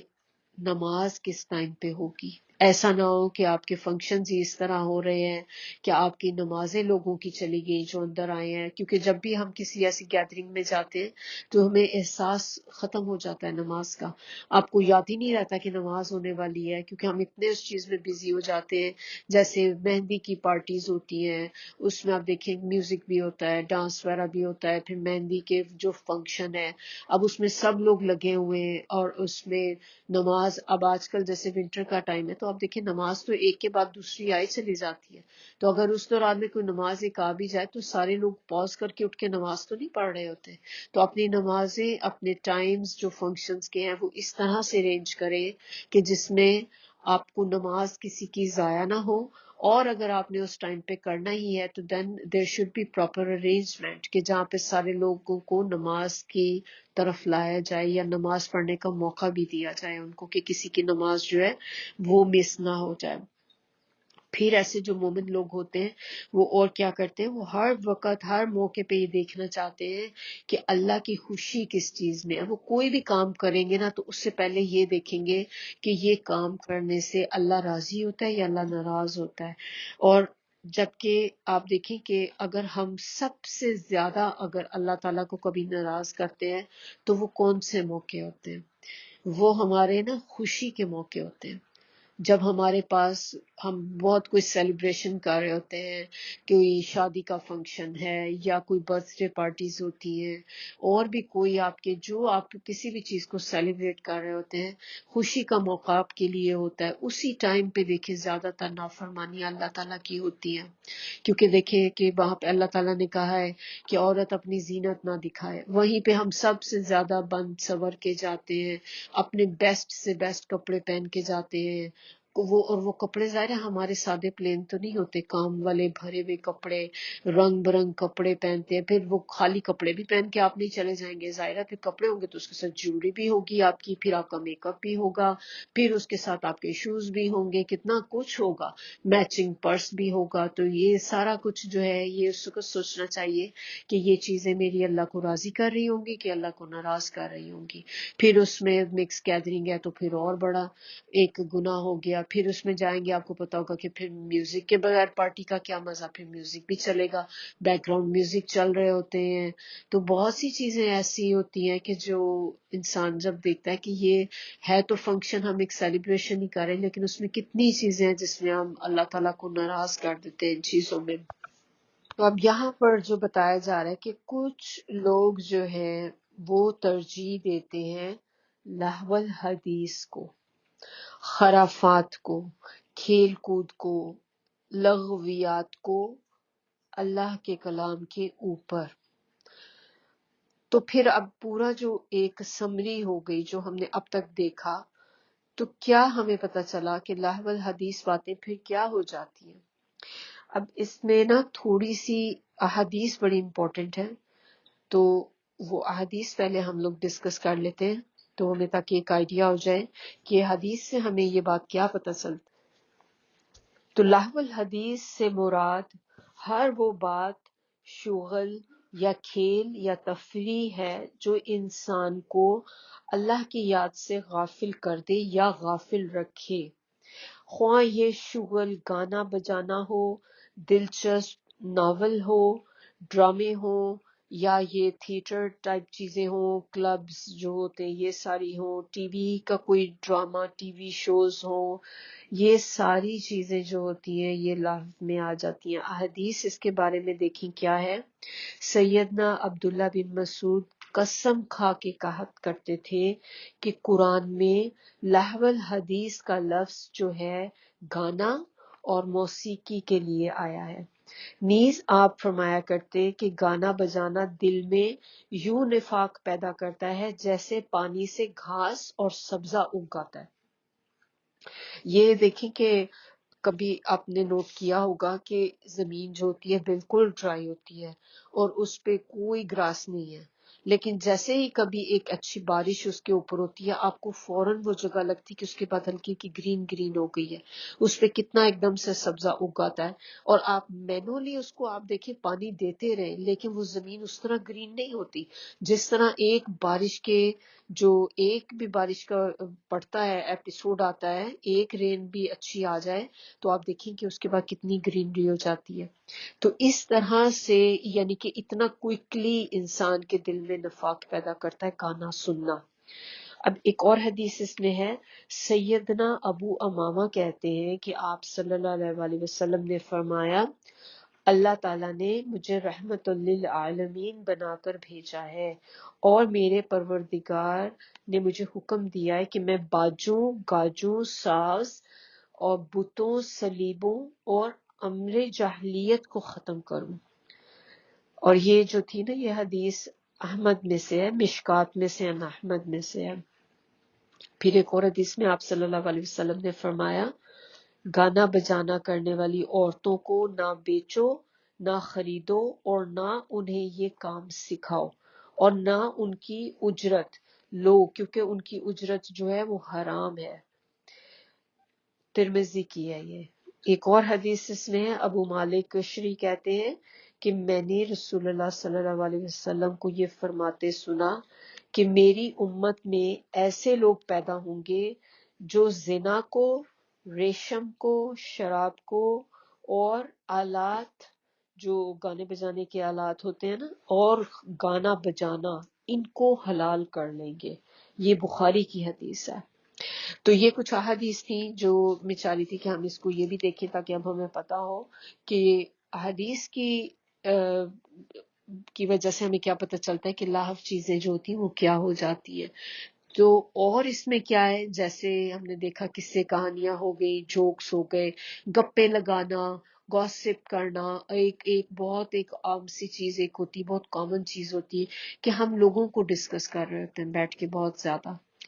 نماز کس ٹائم پہ ہوگی۔ ایسا نہ ہو کہ آپ کے فنکشنز ہی اس طرح ہو رہے ہیں کہ آپ کی نمازیں لوگوں کی چلی گئی جو اندر آئے ہیں، کیونکہ جب بھی ہم کسی ایسی گیدرنگ میں جاتے ہیں تو ہمیں احساس ختم ہو جاتا ہے نماز کا، آپ کو یاد ہی نہیں رہتا کہ نماز ہونے والی ہے، کیونکہ ہم اتنے اس چیز میں بزی ہو جاتے ہیں۔ جیسے مہندی کی پارٹیز ہوتی ہیں، اس میں آپ دیکھیں میوزک بھی ہوتا ہے، ڈانس وغیرہ بھی ہوتا ہے، پھر مہندی کے جو فنکشن ہے، اب اس میں سب لوگ لگے ہوئے ہیں، اور اس میں نماز، اب آج کل جیسے ونٹر کا ٹائم ہے تو آپ دیکھیں نماز تو ایک کے بعد دوسری آئی چلی جاتی ہے، تو اگر اس دوران میں کوئی نماز ایک آ بھی جائے تو سارے لوگ پاز کر کے اٹھ کے نماز تو نہیں پڑھ رہے ہوتے، تو اپنی نمازیں اپنے ٹائمز جو فنکشنز کے ہیں وہ اس طرح سے ارینج کریں کہ جس میں آپ کو نماز کسی کی ضائع نہ ہو، اور اگر آپ نے اس ٹائم پہ کرنا ہی ہے تو then there should be proper arrangement کہ جہاں پہ سارے لوگوں کو نماز کی طرف لایا جائے یا نماز پڑھنے کا موقع بھی دیا جائے ان کو، کہ کسی کی نماز جو ہے وہ مس نہ ہو جائے۔ پھر ایسے جو مومن لوگ ہوتے ہیں وہ اور کیا کرتے ہیں، وہ ہر وقت ہر موقع پہ یہ دیکھنا چاہتے ہیں کہ اللہ کی خوشی کس چیز میں ہے، وہ کوئی بھی کام کریں گے نا تو اس سے پہلے یہ دیکھیں گے کہ یہ کام کرنے سے اللہ راضی ہوتا ہے یا اللہ ناراض ہوتا ہے۔ اور جبکہ آپ دیکھیں کہ اگر ہم سب سے زیادہ اگر اللہ تعالیٰ کو کبھی ناراض کرتے ہیں تو وہ کون سے موقع ہوتے ہیں، وہ ہمارے نا خوشی کے موقع ہوتے ہیں، جب ہمارے پاس ہم بہت کوئی سیلیبریشن کر رہے ہوتے ہیں، کوئی شادی کا فنکشن ہے یا کوئی برتھ ڈے پارٹیز ہوتی ہیں، اور بھی کوئی آپ کے جو آپ کسی بھی چیز کو سیلیبریٹ کر رہے ہوتے ہیں، خوشی کا موقع آپ کے لیے ہوتا ہے، اسی ٹائم پہ دیکھیں زیادہ تر نافرمانی اللہ تعالیٰ کی ہوتی ہے، کیونکہ دیکھیں کہ وہاں پہ اللہ تعالیٰ نے کہا ہے کہ عورت اپنی زینت نہ دکھائے، وہیں پہ ہم سب سے زیادہ بند سور کے جاتے ہیں، اپنے بیسٹ سے بیسٹ کپڑے پہن کے جاتے ہیں، وہ کپڑے ظاہر ہے ہمارے سادے پلین تو نہیں ہوتے، کام والے بھرے ہوئے کپڑے، رنگ برنگ کپڑے پہنتے ہیں. پھر وہ خالی کپڑے بھی پہن کے آپ نہیں چلے جائیں گے، ظاہر ہے پھر کپڑے ہوں گے تو اس کے ساتھ جیولری بھی ہوگی آپ کی، پھر آپ کا میک اپ بھی ہوگا، پھر اس کے ساتھ آپ کے شوز بھی ہوں گے، کتنا کچھ ہوگا، میچنگ پرس بھی ہوگا. تو یہ سارا کچھ جو ہے یہ اس کو سوچنا چاہیے کہ یہ چیزیں میری اللہ کو راضی کر رہی ہوں گی کہ اللہ کو ناراض کر رہی ہوں گی. پھر اس میں مکس گیدرنگ ہے تو پھر اور بڑا ایک گناہ ہو گیا. پھر اس میں جائیں گے، آپ کو پتا ہوگا کہ پھر میوزک کے بغیر پارٹی کا کیا مزہ، پھر میوزک بھی چلے گا، بیک گراؤنڈ میوزک چل رہے ہوتے ہیں. تو بہت سی چیزیں ایسی ہوتی ہیں کہ جو انسان جب دیکھتا ہے کہ یہ ہے تو فنکشن، ہم ایک سیلیبریشن ہی کر رہے ہیں، لیکن اس میں کتنی چیزیں ہیں جس میں ہم اللہ تعالیٰ کو ناراض کر دیتے ہیں ان چیزوں میں. تو اب یہاں پر جو بتایا جا رہا ہے کہ کچھ لوگ جو ہیں وہ ترجیح دیتے ہیں لہو الحدیث کو، خرافات کو، کھیل کود کو، لغویات کو اللہ کے کلام کے اوپر. تو پھر اب پورا جو ایک سمری ہو گئی جو ہم نے اب تک دیکھا، تو کیا ہمیں پتہ چلا کہ لہو الحدیث باتیں پھر کیا ہو جاتی ہیں. اب اس میں نا تھوڑی سی احادیث بڑی امپورٹنٹ ہے، تو وہ احادیث پہلے ہم لوگ ڈسکس کر لیتے ہیں تو ہمیں تاکہ ایک آئیڈیا ہو جائے کہ حدیث سے ہمیں یہ بات کیا پتہ چلتی. تو لہو الحدیث سے مراد ہر وہ بات، شغل یا کھیل یا تفریح ہے جو انسان کو اللہ کی یاد سے غافل کر دے یا غافل رکھے. خواہ یہ شغل گانا بجانا ہو، دلچسپ ناول ہو، ڈرامے ہو، یا یہ تھیٹر ٹائپ چیزیں ہوں، کلبز جو ہوتے ہیں یہ ساری ہوں، ٹی وی کا کوئی ڈرامہ، ٹی وی شوز ہوں، یہ ساری چیزیں جو ہوتی ہیں یہ لفظ میں آ جاتی ہیں. احادیث اس کے بارے میں دیکھیں کیا ہے. سیدنا عبداللہ بن مسعود قسم کھا کے کہا کرتے تھے کہ قرآن میں لہو الحدیث کا لفظ جو ہے گانا اور موسیقی کے لیے آیا ہے. نیز آپ فرمایا کرتے کہ گانا بجانا دل میں یوں نفاق پیدا کرتا ہے جیسے پانی سے گھاس اور سبزہ اگ آتا ہے. یہ دیکھیں کہ کبھی آپ نے نوٹ کیا ہوگا کہ زمین جو ہوتی ہے بالکل ڈرائی ہوتی ہے اور اس پہ کوئی گراس نہیں ہے، لیکن جیسے ہی کبھی ایک اچھی بارش اس کے اوپر ہوتی ہے آپ کو فوراً وہ جگہ لگتی کہ اس کے بعد ہلکی کی گرین گرین ہو گئی ہے، اس پہ کتنا ایک دم سے سبزہ اگاتا ہے. اور آپ مینولی اس کو آپ دیکھیں پانی دیتے رہیں لیکن وہ زمین اس طرح گرین نہیں ہوتی جس طرح ایک بارش کے جو ایک بھی بارش کا پڑتا ہے ایپیسوڈ آتا ہے، ایک رین بھی اچھی آ جائے تو آپ دیکھیں کہ اس کے بعد کتنی گرینری ہو جاتی ہے. تو اس طرح سے یعنی کہ اتنا کوئکلی انسان کے دل میں نفاق پیدا کرتا ہے گانا سننا. اب ایک اور حدیث اس میں ہے، سیدنا ابو امامہ کہتے ہیں کہ آپ صلی اللہ علیہ وآلہ وسلم نے فرمایا اللہ تعالیٰ نے مجھے رحمت للعالمین بنا کر بھیجا ہے اور میرے پروردگار نے مجھے حکم دیا ہے کہ میں باجوں، گاجوں، ساز اور بتوں، صلیبوں اور امر جاہلیت کو ختم کروں. اور یہ جو تھی نا یہ حدیث احمد میں سے ہے، مشکات میں سے ہے، احمد میں سے ہے. پھر ایک اور حدیث میں آپ صلی اللہ علیہ وسلم نے فرمایا گانا بجانا کرنے والی عورتوں کو نہ بیچو، نہ خریدو اور نہ انہیں یہ کام سکھاؤ اور نہ ان کی اجرت لو کیونکہ ان کی اجرت جو ہے وہ حرام ہے. ترمذی کی ہے یہ. ایک اور حدیث اس میں ہے، ابو مالک کشری کہتے ہیں کہ میں نے رسول اللہ صلی اللہ علیہ وسلم کو یہ فرماتے سنا کہ میری امت میں ایسے لوگ پیدا ہوں گے جو زنا کو، ریشم کو، شراب کو اور آلات جو گانے بجانے کے آلات ہوتے ہیں نا اور گانا بجانا ان کو حلال کر لیں گے. یہ بخاری کی حدیث ہے. تو یہ کچھ احادیث تھیں جو میں چاہ رہی تھی کہ ہم اس کو یہ بھی دیکھیں تاکہ اب ہمیں پتا ہو کہ احادیث کی وجہ سے ہمیں کیا پتہ چلتا ہے کہ لاحق چیزیں جو ہوتی ہیں وہ کیا ہو جاتی ہیں. تو اور اس میں کیا ہے، جیسے ہم نے دیکھا قصے کہانیاں ہو گئی، جوکس ہو گئے، گپے لگانا، گوسپ کرنا، ایک بہت ایک عام سی چیز ایک ہوتی، بہت کامن چیز ہوتی ہے کہ ہم لوگوں کو ڈسکس کر رہے ہوتے ہیں بیٹھ کے بہت زیادہ.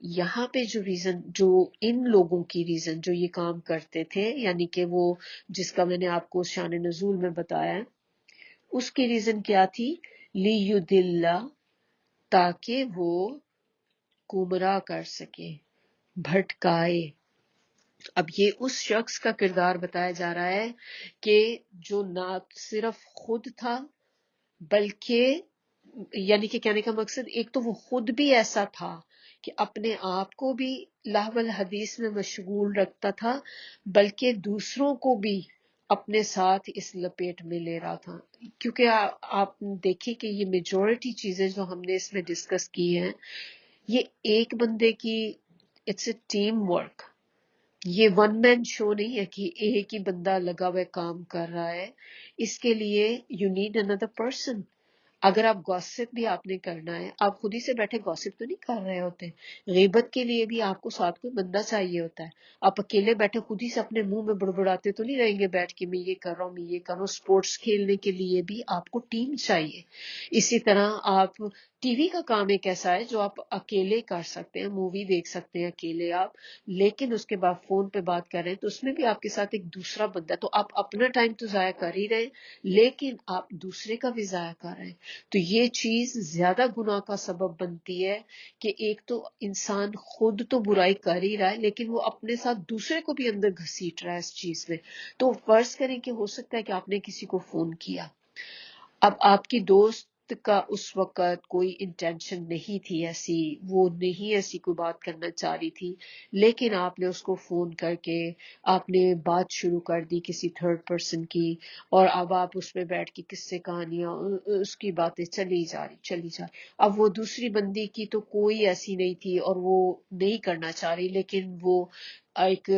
یہاں پہ جو ریزن، جو ان لوگوں کی ریزن جو یہ کام کرتے تھے، یعنی کہ وہ جس کا میں نے آپ کو شان نزول میں بتایا ہے، اس کی ریزن کیا تھی؟ لیُضِلَّ، تاکہ وہ گمراہ کر سکے، بھٹکائے۔ اب یہ اس شخص کا کردار بتایا جا رہا ہے کہ جو نہ صرف خود تھا بلکہ، یعنی کہ کہنے کا مقصد، ایک تو وہ خود بھی ایسا تھا کہ اپنے آپ کو بھی لہو الحدیث میں مشغول رکھتا تھا، بلکہ دوسروں کو بھی اپنے ساتھ اس لپیٹ میں لے رہا تھا۔ کیونکہ آپ دیکھیں کہ یہ میجورٹی چیزیں جو ہم نے اس میں ڈسکس کی ہیں، یہ ایک بندے کی، اٹس اے ٹیم ورک، یہ ون مین شو نہیں ہے کہ ایک ہی بندہ لگا ہوا کام کر رہا ہے۔ اس کے لیے یو نیڈ اندر پرسن۔ اگر آپ گوسپ بھی آپ نے کرنا ہے، آپ خود ہی سے بیٹھے گوسپ تو نہیں کر رہے ہوتے، غیبت کے لیے بھی آپ کو ساتھ کوئی بندہ چاہیے ہوتا ہے۔ آپ اکیلے بیٹھے خود ہی سے اپنے منہ میں بڑبڑاتے تو نہیں رہیں گے بیٹھ کے، میں یہ کر رہا ہوں، میں یہ کر رہا ہوں۔ سپورٹس کھیلنے کے لیے بھی آپ کو ٹیم چاہیے۔ اسی طرح آپ، ٹی وی کا کام ایک ایسا ہے جو آپ اکیلے کر سکتے ہیں، مووی دیکھ سکتے ہیں اکیلے آپ، لیکن اس کے بعد فون پہ بات کر رہے ہیں تو اس میں بھی آپ کے ساتھ ایک دوسرا بندہ ہے، تو آپ اپنا ٹائم تو ضائع کر ہی رہے ہیں، لیکن آپ دوسرے کا بھی ضائع کر رہے ہیں۔ تو یہ چیز زیادہ گناہ کا سبب بنتی ہے کہ ایک تو انسان خود تو برائی کر ہی رہا ہے، لیکن وہ اپنے ساتھ دوسرے کو بھی اندر گھسیٹ رہا ہے اس چیز میں۔ تو فرض کریں کہ ہو سکتا ہے کہ آپ نے کسی کو فون کیا، اب آپ کی دوست کا اس وقت کوئی انٹینشن نہیں تھی ایسی، وہ نہیں ایسی کوئی بات کرنا چاہ رہی تھی، لیکن آپ نے اس کو فون کر کے آپ نے بات شروع کر دی کسی تھرڈ پرسن کی، اور اب آپ اس میں بیٹھ کے قصے کہانیاں اس کی باتیں چلی جا رہی۔ اب وہ دوسری بندی کی تو کوئی ایسی نہیں تھی اور وہ نہیں کرنا چاہ رہی، لیکن وہ ایک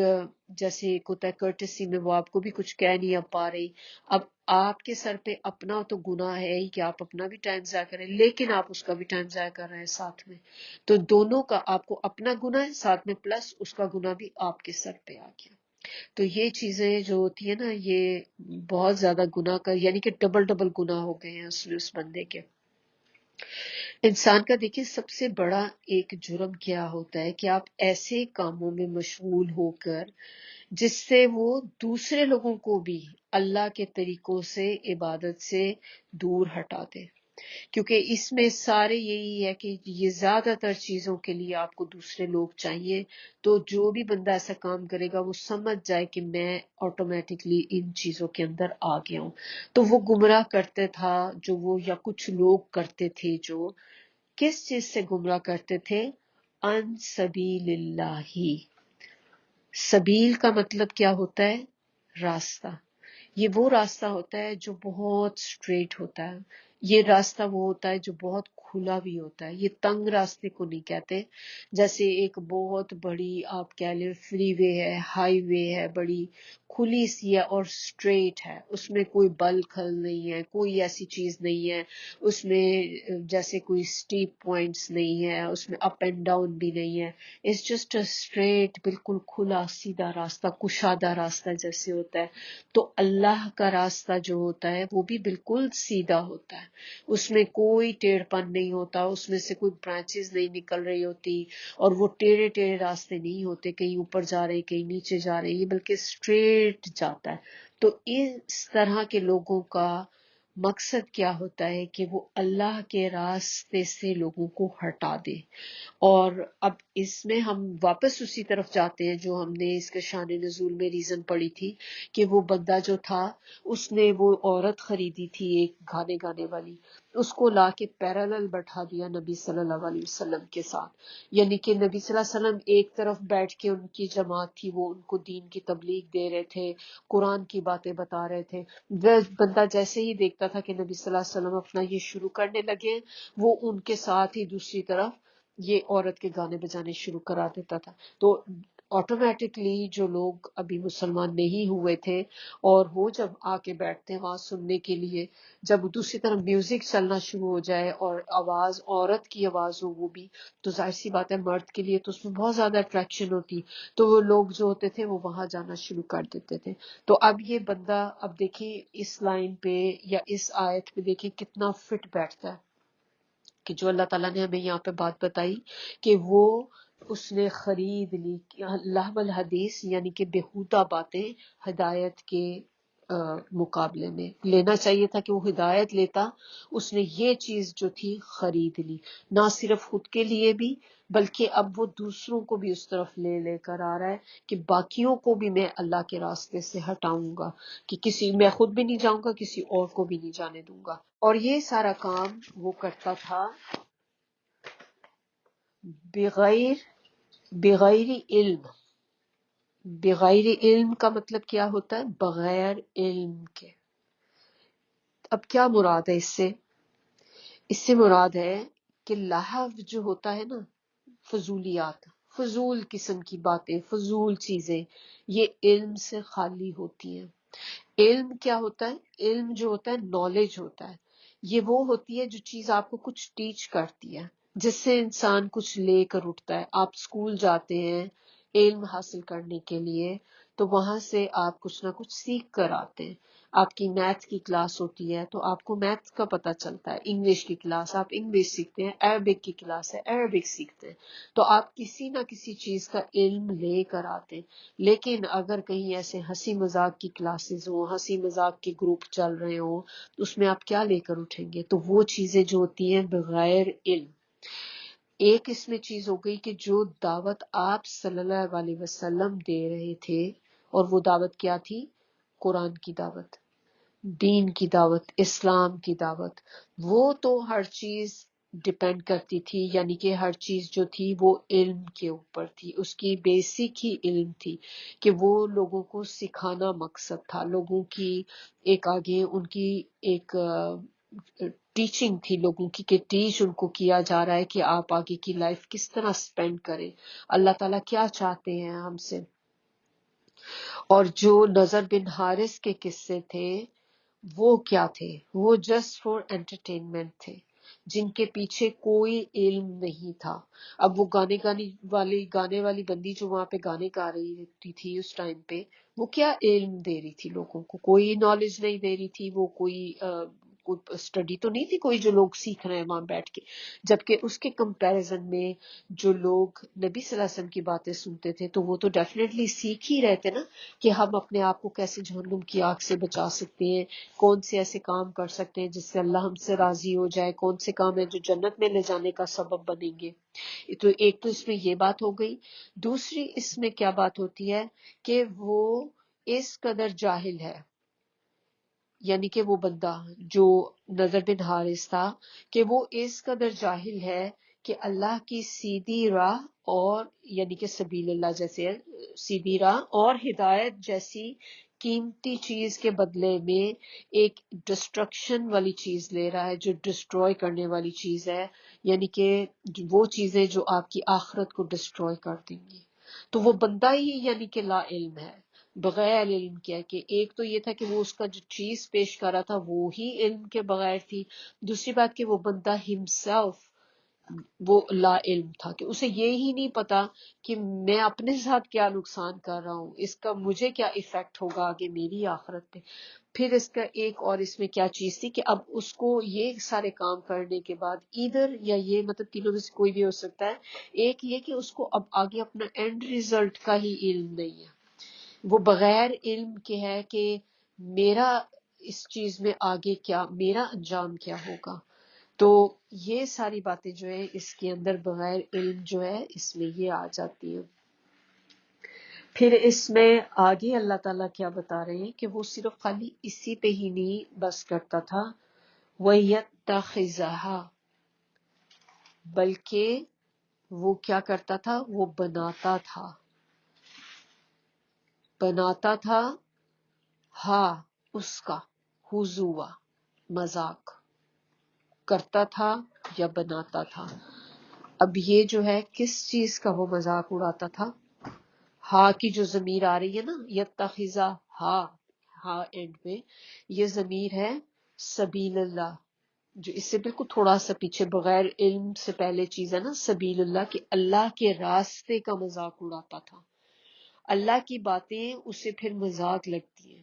جیسے ایک ہوتا ہے کرٹسی میں، وہ آپ کو بھی کچھ کہہ نہیں اب پا رہی۔ اب آپ کے سر پہ اپنا تو گناہ ہے ہی کہ آپ اپنا بھی ٹائم ضائع کریں، لیکن آپ اس کا بھی ٹائم ضائع کر رہے ہیں ساتھ میں، تو دونوں کا آپ کو اپنا گناہ ہے ساتھ میں، پلس اس کا گناہ بھی آپ کے سر پہ آ گیا۔ تو یہ چیزیں جو ہوتی ہیں نا، یہ بہت زیادہ گناہ کا، یعنی کہ ڈبل ڈبل گناہ ہو گئے ہیں اس بندے کے۔ انسان کا دیکھیں سب سے بڑا ایک جرم کیا ہوتا ہے کہ آپ ایسے کاموں میں مشغول ہو کر جس سے وہ دوسرے لوگوں کو بھی اللہ کے طریقوں سے، عبادت سے دور ہٹا دے۔ کیونکہ اس میں سارے یہی ہے کہ یہ زیادہ تر چیزوں کے لیے آپ کو دوسرے لوگ چاہیے، تو جو بھی بندہ ایسا کام کرے گا وہ سمجھ جائے کہ میں آٹومیٹکلی ان چیزوں کے اندر آ گیا ہوں۔ تو وہ گمراہ کرتے تھا جو وہ، یا کچھ لوگ کرتے تھے جو کس چیز سے گمراہ کرتے تھے؟ ان سبیل اللہ۔ سبیل کا مطلب کیا ہوتا ہے؟ راستہ۔ یہ وہ راستہ ہوتا ہے جو بہت اسٹریٹ ہوتا ہے، یہ راستہ وہ ہوتا ہے جو بہت کھلا بھی ہوتا ہے۔ یہ تنگ راستے کو نہیں کہتے، جیسے ایک بہت بڑی آپ کہہ لیں فری وے ہے، ہائی وے ہے، بڑی کھلی سی ہے اور اسٹریٹ ہے، اس میں کوئی بل کھل نہیں ہے، کوئی ایسی چیز نہیں ہے، اس میں جیسے کوئی اسٹیپ پوائنٹس نہیں ہے، اس میں اپ اینڈ ڈاؤن بھی نہیں ہے، اٹس جسٹ اے اسٹریٹ، بالکل کھلا سیدھا راستہ، کشادہ راستہ جیسے ہوتا ہے۔ تو اللہ کا راستہ جو ہوتا ہے وہ بھی بالکل سیدھا ہوتا ہے، اس میں کوئی ٹیڑھ پن نہیں ہوتا، اس میں سے کوئی برانچز نہیں نکل رہی ہوتی، اور وہ ٹیڑھے ٹیڑھے راستے نہیں ہوتے، کہیں اوپر جا رہے کہیں نیچے جا رہے، یہ بلکہ اسٹریٹ جاتا ہے۔ تو اس طرح کے لوگوں کا مقصد کیا ہوتا ہے کہ وہ اللہ کے راستے سے لوگوں کو ہٹا دے۔ اور اب اس میں ہم واپس اسی طرف جاتے ہیں جو ہم نے اس کے شان نزول میں ریزن پڑھی تھی، کہ وہ بندہ جو تھا اس نے وہ عورت خریدی تھی ایک گانے گانے والی، اس کو لا کے پیرالل بٹھا دیا نبی صلی اللہ علیہ وسلم کے ساتھ، یعنی کہ نبی صلی اللہ علیہ وسلم ایک طرف بیٹھ کے، ان کی جماعت تھی وہ ان کو دین کی تبلیغ دے رہے تھے، قرآن کی باتیں بتا رہے تھے، وہ بندہ جیسے ہی دیکھتا تھا کہ نبی صلی اللہ علیہ وسلم اپنا یہ شروع کرنے لگے، وہ ان کے ساتھ ہی دوسری طرف یہ عورت کے گانے بجانے شروع کرا دیتا تھا۔ تو آٹومیٹکلی جو لوگ ابھی مسلمان نہیں ہوئے تھے اور وہ جب آ کے بیٹھتے ہیں وہاں سننے کے لیے، جب دوسری طرف میوزک چلنا شروع ہو جائے اور آواز عورت کی آواز ہو وہ بھی، تو ظاہر سی بات ہے مرد کے لیے تو اس میں بہت زیادہ اٹریکشن ہوتی، تو وہ لوگ جو ہوتے تھے وہ وہاں جانا شروع کر دیتے تھے۔ تو اب یہ بندہ، اب دیکھیں اس لائن پہ یا اس آیت پہ دیکھیں کتنا فٹ بیٹھتا ہے کہ جو اللہ تعالیٰ نے ہمیں یہاں پہ بات بتائی کہ وہ اس نے خرید لی لہو الحدیث یعنی کہ بیہودہ باتیں ہدایت کے مقابلے میں. لینا چاہیے تھا کہ وہ ہدایت لیتا، اس نے یہ چیز جو تھی خرید لی، نہ صرف خود کے لیے بھی بلکہ اب وہ دوسروں کو بھی اس طرف لے کر آ رہا ہے کہ باقیوں کو بھی میں اللہ کے راستے سے ہٹاؤں گا، کہ میں خود بھی نہیں جاؤں گا، کسی اور کو بھی نہیں جانے دوں گا. اور یہ سارا کام وہ کرتا تھا بغیر علم. بغیر علم کا مطلب کیا ہوتا ہے؟ بغیر علم کے. اب کیا مراد ہے اس سے مراد ہے کہ لہو جو ہوتا ہے نا، فضولیات، فضول قسم کی باتیں، فضول چیزیں، یہ علم سے خالی ہوتی ہیں. علم کیا ہوتا ہے؟ علم جو ہوتا ہے نالج ہوتا ہے. یہ وہ ہوتی ہے جو چیز آپ کو کچھ ٹیچ کرتی ہے، جس سے انسان کچھ لے کر اٹھتا ہے. آپ اسکول جاتے ہیں علم حاصل کرنے کے لیے تو وہاں سے آپ کچھ نہ کچھ سیکھ کر آتے ہیں. آپ کی میتھ کی کلاس ہوتی ہے تو آپ کو میتھ کا پتہ چلتا ہے. انگلش کی کلاس آپ انگلش سیکھتے ہیں، عربک کی کلاس ہے عربک سیکھتے ہیں. تو آپ کسی نہ کسی چیز کا علم لے کر آتے ہیں. لیکن اگر کہیں ایسے ہنسی مذاق کی کلاسز ہوں، ہنسی مذاق کے گروپ چل رہے ہوں تو اس میں آپ کیا لے کر اٹھیں گے؟ تو وہ چیزیں جو ہوتی ہیں بغیر علم. ایک اس میں چیز ہو گئی کہ جو دعوت آپ صلی اللہ علیہ وسلم دے رہے تھے، اور وہ دعوت کیا تھی؟ قرآن کی دعوت، دین کی دعوت، اسلام کی دعوت. وہ تو ہر چیز ڈپینڈ کرتی تھی، یعنی کہ ہر چیز جو تھی وہ علم کے اوپر تھی. اس کی بیسک ہی علم تھی کہ وہ لوگوں کو سکھانا مقصد تھا. لوگوں کی ایک آگے ان کی ایک ٹیچنگ تھی لوگوں کی، کہ ٹیچ ان کو کیا جا رہا ہے کہ آپ آگے کی لائف کس طرح سپینڈ کریں، اللہ تعالیٰ کیا چاہتے ہیں ہم سے. اور جو نذر بن حارث کے قصے تھے وہ کیا تھے؟ وہ جسٹ فار انٹرٹینمنٹ تھے، جن کے پیچھے کوئی علم نہیں تھا. اب وہ گانے والی بندی جو وہاں پہ گانے گا رہی ہوتی تھی اس ٹائم پہ، وہ کیا علم دے رہی تھی لوگوں کو؟ کوئی نالج نہیں دے رہی تھی. وہ کوئی اسٹڈی تو نہیں تھی کوئی جو لوگ سیکھ رہے ہیں وہاں بیٹھ کے. جبکہ اس کے کمپیریزن میں جو لوگ نبی صلی اللہ علیہ وسلم کی باتیں سنتے تھے تو وہ تو ڈیفینیٹلی سیکھ ہی رہے تھے نا، کہ ہم اپنے آپ کو کیسے جہنم کی آگ سے بچا سکتے ہیں، کون سے ایسے کام کر سکتے ہیں جس سے اللہ ہم سے راضی ہو جائے، کون سے کام ہیں جو جنت میں لے جانے کا سبب بنیں گے. تو ایک تو اس میں یہ بات ہو گئی. دوسری اس میں کیا بات ہوتی ہے کہ وہ اس قدر جاہل ہے، یعنی کہ وہ بندہ جو نذر بن حارث تھا، کہ وہ اس قدر جاہل ہے کہ اللہ کی سیدھی راہ، اور یعنی کہ سبیل اللہ جیسے سیدھی راہ اور ہدایت جیسی قیمتی چیز کے بدلے میں ایک ڈسٹرکشن والی چیز لے رہا ہے، جو ڈسٹروائے کرنے والی چیز ہے، یعنی کہ وہ چیزیں جو آپ کی آخرت کو ڈسٹروائے کر دیں گی. تو وہ بندہ ہی یعنی کہ لا علم ہے، بغیر علم کیا. کہ ایک تو یہ تھا کہ وہ اس کا جو چیز پیش کر رہا تھا وہ ہی علم کے بغیر تھی. دوسری بات کہ وہ بندہ ہمسیلف وہ لا علم تھا، کہ اسے یہی نہیں پتا کہ میں اپنے ساتھ کیا نقصان کر رہا ہوں، اس کا مجھے کیا ایفیکٹ ہوگا آگے میری آخرت پہ. پھر اس کا ایک اور اس میں کیا چیز تھی کہ اب اس کو یہ سارے کام کرنے کے بعد ادھر یا یہ مطلب تینوں میں سے کوئی بھی ہو سکتا ہے. ایک یہ کہ اس کو اب آگے اپنا اینڈ ریزلٹ کا ہی علم نہیں ہے، وہ بغیر علم کے ہے کہ میرا اس چیز میں آگے کیا، میرا انجام کیا ہوگا. تو یہ ساری باتیں جو ہے اس کے اندر بغیر علم جو ہے اس میں یہ آ جاتی ہیں. پھر اس میں آگے اللہ تعالیٰ کیا بتا رہے ہیں کہ وہ صرف خالی اسی پہ ہی نہیں بس کرتا تھا، وَيَتَّخِذَهَا، بلکہ وہ کیا کرتا تھا؟ وہ بناتا تھا ہاں اس کا حضوا، مذاق کرتا تھا یا بناتا تھا. اب یہ جو ہے کس چیز کا وہ مذاق اڑاتا تھا؟ ہاں کی جو ضمیر آ رہی ہے نا، یتخذا، ہاں اینڈ میں یہ ضمیر ہے سبیل اللہ، جو اس سے بالکل تھوڑا سا پیچھے بغیر علم سے پہلے چیز ہے نا سبیل اللہ، کہ اللہ کے راستے کا مذاق اڑاتا تھا. اللہ کی باتیں اسے پھر مذاق لگتی ہیں.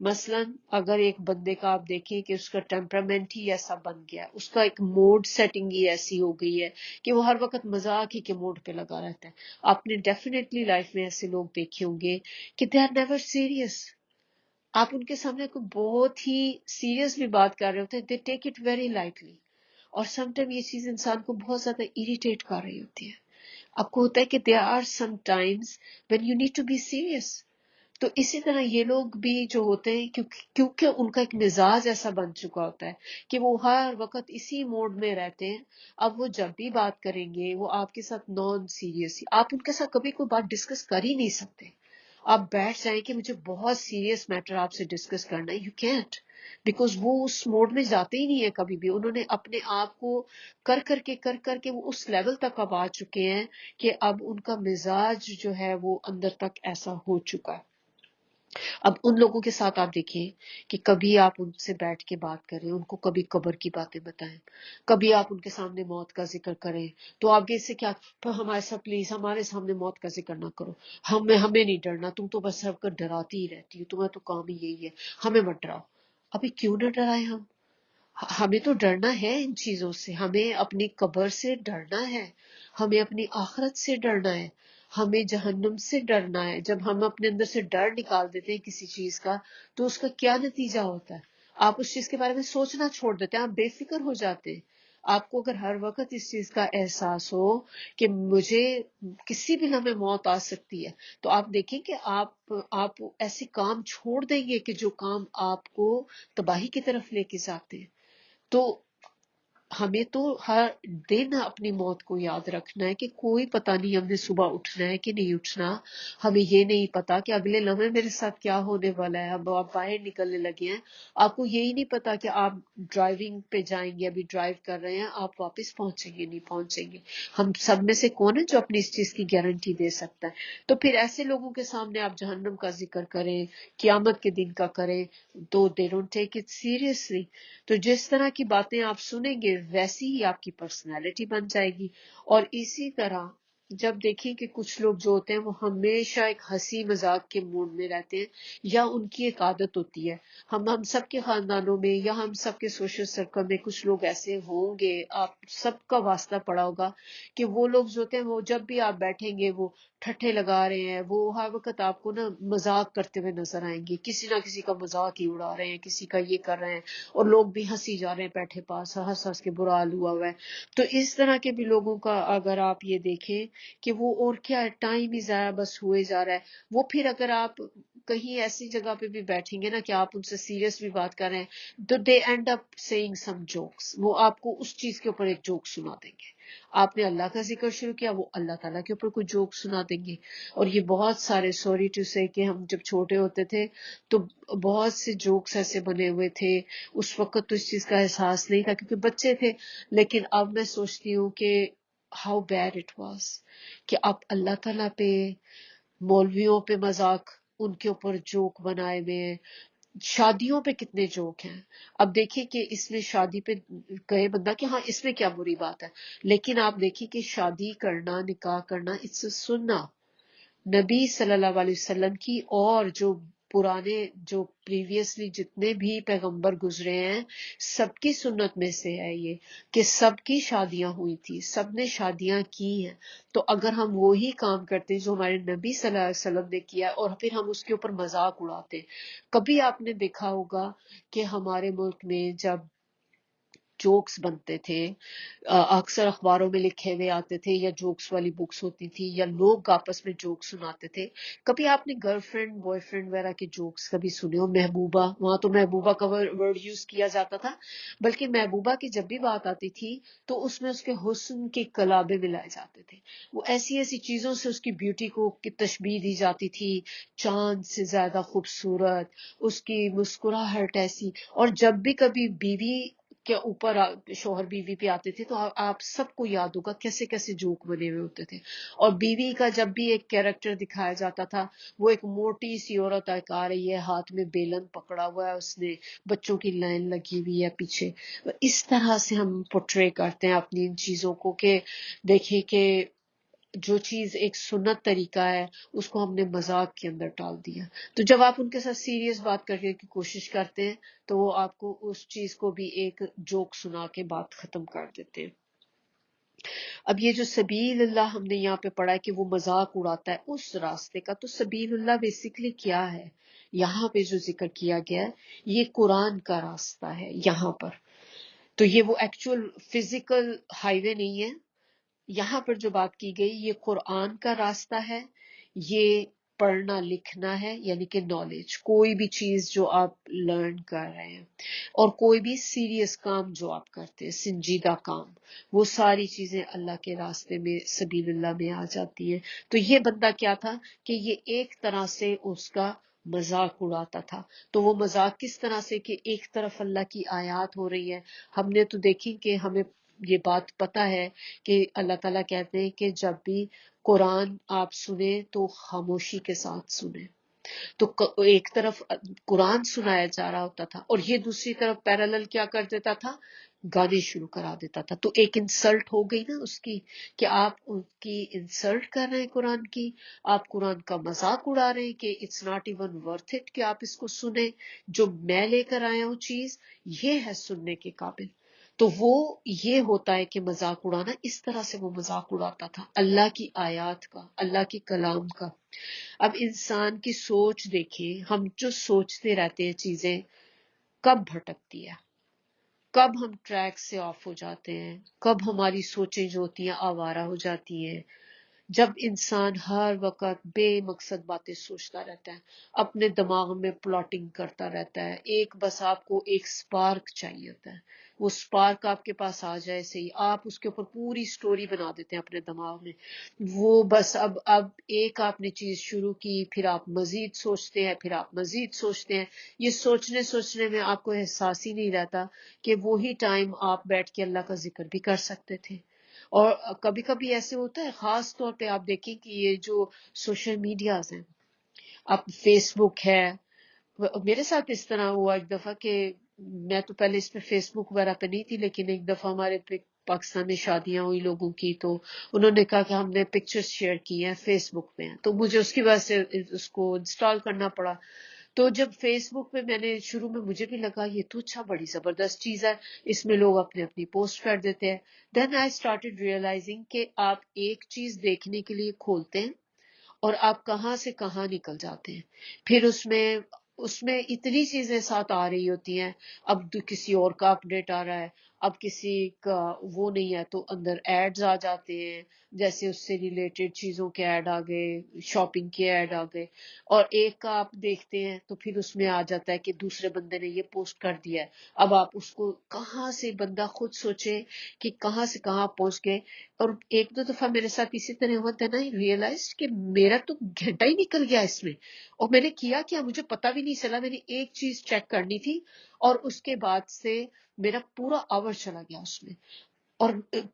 مثلاً اگر ایک بندے کا آپ دیکھیں کہ اس کا ٹیمپرامنٹ ہی ایسا بن گیا ہے، اس کا ایک موڈ سیٹنگ ہی ایسی ہو گئی ہے کہ وہ ہر وقت مذاق ہی کے موڈ پہ لگا رہتا ہے. آپ نے ڈیفینیٹلی لائف میں ایسے لوگ دیکھے ہوں گے کہ دے آر نیور سیریس. آپ ان کے سامنے کوئی بہت ہی سیریس بھی بات کر رہے ہوتے ہیں، دے ٹیک اٹ ویری لائٹلی. اور سم ٹائم یہ چیز انسان کو بہت زیادہ اریٹیٹ کر رہی ہوتی ہے. آپ کو ہوتا ہے کہ they are sometimes when you need to be serious. تو اسی طرح یہ لوگ بھی جو ہوتے ہیں کیونکہ ان کا ایک مزاج ایسا بن چکا ہوتا ہے کہ وہ ہر وقت اسی موڈ میں رہتے ہیں. اب وہ جب بھی بات کریں گے وہ آپ کے ساتھ نان سیریس ہی، آپ ان کے ساتھ کبھی کوئی بات ڈسکس کر ہی نہیں سکتے. آپ بیٹھ جائیں کہ مجھے بہت سیریس میٹر آپ سے ڈسکس کرنا ہے، یو کینٹ، بیکاز وہ اس موڈ میں جاتے ہی نہیں ہے کبھی بھی. انہوں نے اپنے آپ کو کر کے وہ اس لیول تک اب آ چکے ہیں کہ اب ان کا مزاج جو ہے وہ اندر تک ایسا ہو چکا ہے. اب ان لوگوں کے ساتھ آپ دیکھیں کہ کبھی آپ ان سے بیٹھ کے بات کریں، ان کو کبھی قبر کی باتیں بتائیں، کبھی آپ ان کے سامنے موت کا ذکر کریں تو آپ اس سے کیا، ہمارے ساتھ پلیز ہمارے سامنے موت کا ذکر نہ کرو، ہمیں نہیں ڈرنا، تم تو بس سب کو ڈراتی ہی رہتی ہو، تمہیں تو کام ہی یہی ہے، ہمیں مت ڈراؤ. ابھی کیوں نہ ڈرائیں ہم؟ ہمیں تو ڈرنا ہے ان چیزوں سے، ہمیں اپنی قبر سے ڈرنا ہے، ہمیں اپنی آخرت سے ڈرنا ہے، ہمیں جہنم سے ڈرنا ہے. جب ہم اپنے اندر سے ڈر نکال دیتے ہیں کسی چیز کا تو اس کا کیا نتیجہ ہوتا ہے؟ آپ اس چیز کے بارے میں سوچنا چھوڑ دیتے ہیں، آپ بے فکر ہو جاتے ہیں. آپ کو اگر ہر وقت اس چیز کا احساس ہو کہ مجھے کسی بھی لمحے موت آ سکتی ہے تو آپ دیکھیں کہ آپ ایسے کام چھوڑ دیں گے کہ جو کام آپ کو تباہی کی طرف لے کے جاتے ہیں. تو ہمیں تو ہر دن اپنی موت کو یاد رکھنا ہے کہ کوئی پتہ نہیں ہم نے صبح اٹھنا ہے کہ نہیں اٹھنا. ہمیں یہ نہیں پتا کہ اگلے لمحے میرے ساتھ کیا ہونے والا ہے. اب آپ باہر نکلنے لگے ہیں، آپ کو یہی نہیں پتا کہ آپ ڈرائیونگ پہ جائیں گے، ابھی ڈرائیو کر رہے ہیں، آپ واپس پہنچیں گے نہیں پہنچیں گے. ہم سب میں سے کون ہے جو اپنی اس چیز کی گارنٹی دے سکتا ہے؟ تو پھر ایسے لوگوں کے سامنے آپ جہنم کا ذکر کریں، قیامت کے دن کا کریں تو they don't take it seriously. تو جس طرح کی باتیں آپ سنیں گے ویسی ہی آپ کی پرسنالٹی بن جائے گی. اور اسی طرح جب دیکھیں کہ کچھ لوگ جو ہوتے ہیں وہ ہمیشہ ایک ہنسی مذاق کے موڈ میں رہتے ہیں، یا ان کی ایک عادت ہوتی ہے. ہم سب کے خاندانوں میں یا ہم سب کے سوشل سرکل میں کچھ لوگ ایسے ہوں گے، آپ سب کا واسطہ پڑا ہوگا کہ وہ لوگ جو ہوتے ہیں وہ جب بھی آپ بیٹھیں گے وہ ٹھٹھے لگا رہے ہیں، وہ ہر وقت آپ کو نا مذاق کرتے ہوئے نظر آئیں گے، کسی نہ کسی کا مذاق ہی اڑا رہے ہیں، کسی کا یہ کر رہے ہیں، اور لوگ بھی ہنسی جا رہے ہیں بیٹھے پاس، ہنس ہنس کے برا حال ہوا ہوا ہے. تو اس طرح کے بھی لوگوں کا اگر آپ یہ دیکھیں کہ وہ اور کیا ہے، ٹائم ہی ضائع بس ہوئے جا رہا ہے. وہ پھر اگر آپ کہیں ایسی جگہ پہ بھی بیٹھیں گے نا کہ آپ ان سے سیریس بھی بات کر رہے ہیں تو they end up seeing some jokes, وہ آپ کو اس چیز کے اوپر ایک جوک سنا دیں گے. آپ نے اللہ کا ذکر شروع کیا، وہ اللہ تعالیٰ کے اوپر کوئی جوک سنا دیں گے. اور یہ بہت سارے، سوری ٹو سے، کہ ہم جب چھوٹے ہوتے تھے تو بہت سے جوکس ایسے بنے ہوئے تھے. اس وقت تو اس چیز کا احساس نہیں تھا کیونکہ بچے تھے، لیکن اب میں سوچتی ہوں کہ ہاؤ بیڈ اٹ واز کہ اب اللہ تعالیٰ پہ، مولویوں پہ مذاق، ان کے اوپر جوک بنائے ہوئے ہیں. شادیوں پہ کتنے جوک ہیں. اب دیکھیں کہ اس میں شادی پہ کہے بندہ کہ ہاں اس میں کیا بری بات ہے، لیکن آپ دیکھیں کہ شادی کرنا، نکاح کرنا، اٹس سننا نبی صلی اللہ علیہ وسلم کی، اور جو پرانے، جو پریویسلی جتنے بھی پیغمبر گزرے ہیں سب کی سنت میں سے ہے یہ کہ سب کی شادیاں ہوئی تھی، سب نے شادیاں کی ہیں. تو اگر ہم وہی کام کرتے جو ہمارے نبی صلی اللہ علیہ وسلم نے کیا اور پھر ہم اس کے اوپر مذاق اڑاتے. کبھی آپ نے دیکھا ہوگا کہ ہمارے ملک میں جب جوکس بنتے تھے، اکثر اخباروں میں لکھے ہوئے آتے تھے یا جوکس والی بکس ہوتی تھی یا لوگ آپس میں جوکس سناتے تھے. کبھی آپ نے گرل فرینڈ بوائے فرینڈ وغیرہ کے جوکس کبھی سنے ہو؟ محبوبہ، وہاں تو محبوبہ کا ورڈ یوز کیا جاتا تھا، بلکہ محبوبہ کی جب بھی بات آتی تھی تو اس میں اس کے حسن کے کلابے ملائے جاتے تھے. وہ ایسی ایسی چیزوں سے اس کی بیوٹی کو تشبیہ دی جاتی تھی، چاند سے زیادہ خوبصورت، اس کی مسکراہٹ ایسی. اور جب بھی کبھی بیوی کے اوپر شوہر بیوی پہ آتے تھے تو آپ سب کو یاد ہوگا کیسے کیسے جوک بنے ہوئے ہوتے تھے. اور بیوی کا جب بھی ایک کیریکٹر دکھایا جاتا تھا، وہ ایک موٹی سی عورت آ رہی ہے، ہاتھ میں بیلن پکڑا ہوا ہے اس نے، بچوں کی لائن لگی ہوئی ہے پیچھے. اس طرح سے ہم پورٹرے کرتے ہیں اپنی ان چیزوں کو کہ دیکھیں کہ جو چیز ایک سنت طریقہ ہے اس کو ہم نے مذاق کے اندر ڈال دیا. تو جب آپ ان کے ساتھ سیریس بات کرنے کی کوشش کرتے ہیں تو وہ آپ کو اس چیز کو بھی ایک جوک سنا کے بات ختم کر دیتے ہیں. اب یہ جو سبیل اللہ ہم نے یہاں پہ پڑھا ہے کہ وہ مذاق اڑاتا ہے اس راستے کا، تو سبیل اللہ بیسیکلی کیا ہے؟ یہاں پہ جو ذکر کیا گیا ہے یہ قرآن کا راستہ ہے یہاں پر. تو یہ وہ ایکچوئل فزیکل ہائی وے نہیں ہے. یہاں پر جو بات کی گئی یہ قرآن کا راستہ ہے، یہ پڑھنا لکھنا ہے، یعنی کہ نالج، کوئی بھی چیز جو آپ لرن کر رہے ہیں اور کوئی بھی سیریس کام جو آپ کرتے ہیں، سنجیدہ کام، وہ ساری چیزیں اللہ کے راستے میں سبیل اللہ میں آ جاتی ہیں. تو یہ بندہ کیا تھا کہ یہ ایک طرح سے اس کا مذاق اڑاتا تھا. تو وہ مذاق کس طرح سے کہ ایک طرف اللہ کی آیات ہو رہی ہے، ہم نے تو دیکھی کہ ہمیں یہ بات پتہ ہے کہ اللہ تعالیٰ کہتے ہیں کہ جب بھی قرآن آپ سنیں تو خاموشی کے ساتھ سنیں. تو ایک طرف قرآن سنایا جا رہا ہوتا تھا اور یہ دوسری طرف پیرالل کیا کر دیتا تھا، گانے شروع کرا دیتا تھا. تو ایک انسلٹ ہو گئی نا اس کی کہ آپ ان کی انسلٹ کر رہے ہیں قرآن کی، آپ قرآن کا مذاق اڑا رہے ہیں کہ it's not even worth it کہ آپ اس کو سنیں، جو میں لے کر آیا ہوں چیز یہ ہے سننے کے قابل. تو وہ یہ ہوتا ہے کہ مذاق اڑانا، اس طرح سے وہ مذاق اڑاتا تھا اللہ کی آیات کا، اللہ کے کلام کا. اب انسان کی سوچ دیکھیں، ہم جو سوچتے رہتے ہیں چیزیں کب بھٹکتی ہے، کب ہم ٹریک سے آف ہو جاتے ہیں، کب ہماری سوچیں جو ہوتی ہیں آوارہ ہو جاتی ہیں. جب انسان ہر وقت بے مقصد باتیں سوچتا رہتا ہے، اپنے دماغ میں پلاٹنگ کرتا رہتا ہے، ایک بس آپ کو ایک سپارک چاہیے ہوتا ہے، وہ سپارک آپ کے پاس آ جائے صحیح، آپ اس کے اوپر پوری سٹوری بنا دیتے ہیں اپنے دماغ میں. وہ بس اب ایک آپ نے چیز شروع کی، پھر آپ مزید سوچتے ہیں، پھر آپ مزید سوچتے ہیں. یہ سوچنے میں آپ کو احساس ہی نہیں رہتا کہ وہی ٹائم آپ بیٹھ کے اللہ کا ذکر بھی کر سکتے تھے. اور کبھی کبھی ایسے ہوتا ہے، خاص طور پہ آپ دیکھیں کہ یہ جو سوشل میڈیاز ہیں، اب فیس بک ہے، میرے ساتھ اس طرح ہوا ایک دفعہ کہ میں تو پہلے اس پہ فیس بک وغیرہ پہ نہیں تھی، لیکن ایک دفعہ ہمارے پاکستان میں شادیاں ہوئی لوگوں کی، تو انہوں نے کہا کہ ہم نے پکچرز شیئر کی ہیں فیس بک پہ ہیں، تو مجھے اس کی وجہ سے اس کو انسٹال کرنا پڑا. تو جب فیس بک پہ میں نے شروع میں مجھے بھی لگا یہ تو اچھا بڑی زبردست چیز ہے، اس میں لوگ اپنی اپنی پوسٹ کر دیتے ہیں. دین آئی اسٹارٹیڈ ریئلائزنگ کہ آپ ایک چیز دیکھنے کے لیے کھولتے ہیں اور آپ کہاں سے کہاں نکل جاتے ہیں. پھر اس میں اتنی چیزیں ساتھ آ رہی ہوتی ہیں، اب کسی اور کا اپڈیٹ آ رہا ہے، اب کسی کا وہ نہیں ہے تو اندر ایڈز آ جاتے ہیں، جیسے اس سے ریلیٹڈ چیزوں کے ایڈ آ گئے، شاپنگ کے ایڈ آ گئے، اور ایک کا آپ دیکھتے ہیں تو پھر اس میں آ جاتا ہے کہ دوسرے بندے نے یہ پوسٹ کر دیا ہے. اب آپ اس کو کہاں سے، بندہ خود سوچے کہ کہاں سے کہاں پہنچ گئے. اور ایک دو دفعہ میرے ساتھ اسی طرح ہوا تھا نا، ریئلائز کہ میرا تو گھنٹہ ہی نکل گیا اس میں، اور میں نے کیا مجھے پتہ بھی نہیں چلا. میں نے ایک چیز چیک کرنی تھی اور اس کے بعد سے میرا پورا آور چلا گیا اس میں. اور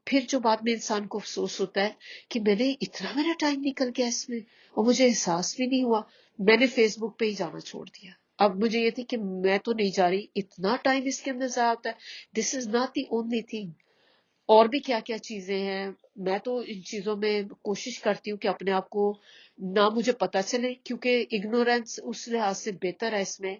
پھر جو بعد میں انسان کو افسوس ہوتا ہے کہ میں نے اتنا میرا ٹائم نکل گیا اس میں اور مجھے احساس بھی نہیں ہوا. میں نے فیس بک پہ ہی جانا چھوڑ دیا. اب مجھے یہ تھی کہ میں تو نہیں جا رہی، اتنا ٹائم اس کے اندر ضائع ہوتا ہے. This is not the only thing, اور بھی کیا کیا چیزیں ہیں. میں تو ان چیزوں میں کوشش کرتی ہوں کہ اپنے آپ کو نہ مجھے پتہ چلے، کیونکہ اگنورینس اس لحاظ سے بہتر ہے اس میں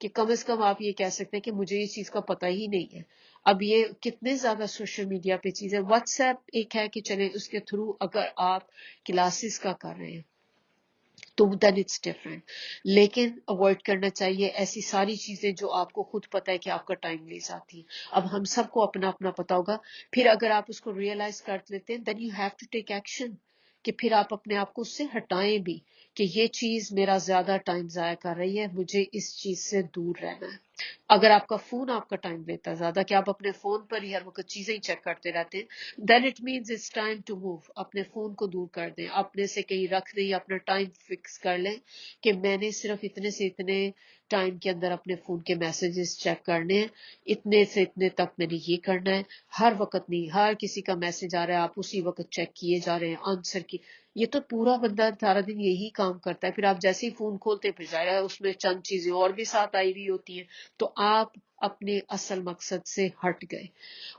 کہ کم از کم آپ یہ کہہ سکتے ہیں کہ مجھے یہ چیز کا پتہ ہی نہیں ہے. اب یہ کتنے زیادہ سوشل میڈیا پہ چیزیں، واٹس ایپ ایک ہے کہ چلیں اس کے تھرو اگر آپ کلاسز کا کر رہے ہیں تو دین اٹس ڈفرینٹ، لیکن اوائڈ کرنا چاہیے ایسی ساری چیزیں جو آپ کو خود پتہ ہے کہ آپ کا ٹائم ویسٹ آتی ہیں. اب ہم سب کو اپنا اپنا پتہ ہوگا، پھر اگر آپ اس کو ریئلائز کر لیتے ہیں then you have to take action, کہ پھر آپ اپنے آپ کو اس سے ہٹائیں بھی کہ یہ چیز میرا زیادہ ٹائم ضائع کر رہی ہے، مجھے اس چیز سے دور رہنا ہے. اگر آپ کا فون آپ کا ٹائم لیتا ہے زیادہ، کہ آپ اپنے فون پر ہی ہر وقت چیزیں ہی چیک کرتے رہتے ہیں، then it means it's time to move. اپنے فون کو دور کر دیں، اپنے سے کہیں رکھ دیں، اپنا ٹائم فکس کر لیں کہ میں نے صرف اتنے سے اتنے ٹائم کے اندر اپنے فون کے میسیجز چیک کرنے ہیں، اتنے سے اتنے تک میں نے یہ کرنا ہے. ہر وقت نہیں، ہر کسی کا میسج آ رہا ہے آپ اسی وقت چیک کیے جا رہے ہیں، آنسر کی. یہ تو پورا بندہ سارا دن یہی کام کرتا ہے، پھر آپ جیسے ہی فون کھولتے ہیں پھر ظاہر ہے اس میں چند چیزیں اور بھی ساتھ آئی ہوئی ہوتی ہیں. تو آپ اپنے اصل مقصد سے ہٹ گئے.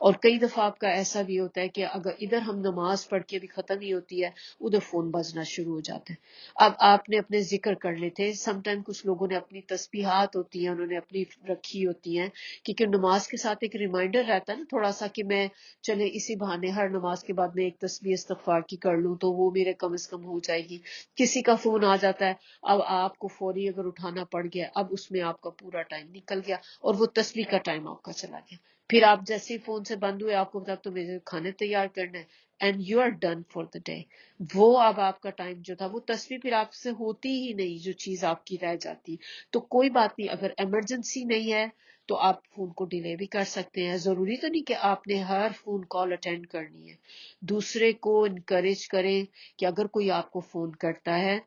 اور کئی دفعہ آپ کا ایسا بھی ہوتا ہے کہ اگر ادھر ہم نماز پڑھ کے بھی ختم ہی ہوتی ہے ادھر فون بجنا شروع ہو جاتا ہے. اب آپ نے اپنے ذکر کرنے تھے، سم ٹائم کچھ لوگوں نے اپنی تسبیحات ہوتی ہیں انہوں نے اپنی رکھی ہوتی ہیں، کیونکہ نماز کے ساتھ ایک ریمائنڈر رہتا ہے نا تھوڑا سا کہ میں چلے اسی بہانے ہر نماز کے بعد میں ایک تسبیح استغفار کی کر لوں تو وہ میرے کم از کم ہو جائے گی. کسی کا فون آ جاتا ہے، اب آپ کو فوری اگر اٹھانا پڑ گیا اب اس میں آپ کا پورا ٹائم نکل گیا اور وہ تسبیح کا ٹائم آپ کا چلا گیا. پھر آپ جیسے ہی فون سے بند ہوئے آپ کو بتا تو مجھے کھانے تیار کرنا ہے and you are done for the day. وہ اب آپ کا ٹائم جو تھا وہ تسبیح پھر آپ سے ہوتی ہی نہیں، جو چیز آپ کی رہ جاتی. تو کوئی بات نہیں، اگر ایمرجنسی نہیں ہے تو آپ فون کو ڈیلے بھی کر سکتے ہیں. ضروری تو نہیں کہ آپ نے ہر فون کال اٹینڈ کرنی ہے. دوسرے کو انکریج کریں کہ اگر کوئی آپ کو فون کرتا ہے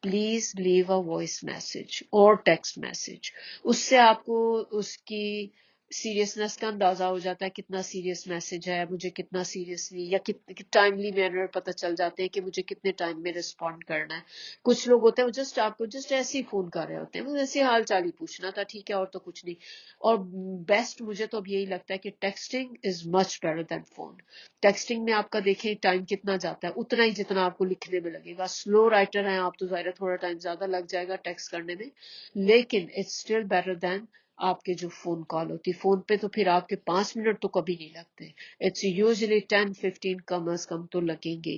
please leave a voice message اور ٹیکسٹ میسج. اس سے آپ کو اس کی سیریسنس کا اندازہ ہو جاتا ہے کتنا سیریس میسج ہے، مجھے کتنا سیریسلی یا ٹائملی مینر پتہ چل جاتے ہیں کہ مجھے کتنے ٹائم میں رسپونڈ کرنا ہے. کچھ لوگ ہوتے ہیں وہ جسٹ آپ کو جسٹ ایسے ہی فون کر رہے ہوتے ہیں، وہ ایسے حال چال ہی پوچھنا تھا ٹھیک ہے اور تو کچھ نہیں. اور بیسٹ مجھے تو اب یہی لگتا ہے کہ texting is much better than phone. Texting میں آپ کا دیکھیں ٹائم کتنا جاتا ہے اتنا ہی جتنا آپ کو لکھنے میں لگے گا. سلو رائٹر ہیں آپ تو ظاہر ہے تھوڑا ٹائم زیادہ لگ جائے گا ٹیکسٹ کرنے میں، لیکن اٹس اسٹل بیٹر دین آپ کے جو فون کال ہوتی. فون پہ تو پھر آپ کے 5 منٹ تو کبھی نہیں لگتے، اٹس یوزلی 10-15 کم از کم تو لگیں گے.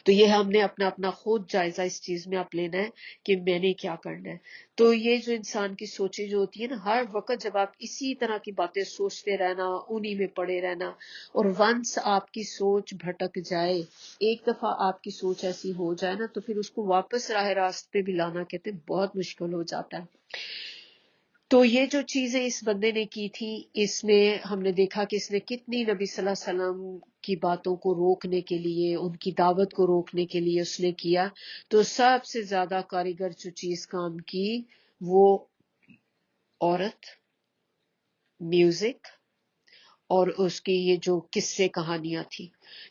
تو یہ ہم نے اپنا اپنا خود جائزہ اس چیز میں آپ لینا ہے کہ میں نے کیا کرنا ہے. تو یہ جو انسان کی سوچیں جو ہوتی ہے نا ہر وقت جب آپ اسی طرح کی باتیں سوچتے رہنا انہی میں پڑے رہنا، اور ونس آپ کی سوچ بھٹک جائے، ایک دفعہ آپ کی سوچ ایسی ہو جائے نا تو پھر اس کو واپس راہ راست پہ بھی لانا کہتے ہیں بہت مشکل ہو جاتا ہے. تو یہ جو چیزیں اس بندے نے کی تھی اس میں ہم نے دیکھا کہ اس نے کتنی نبی صلی اللہ علیہ وسلم کی باتوں کو روکنے کے لیے ان کی دعوت کو روکنے کے لیے اس نے کیا. تو سب سے زیادہ کاریگر جو چیز کام کی وہ عورت، میوزک اور اس کی یہ جو قصے کہانیاں تھی،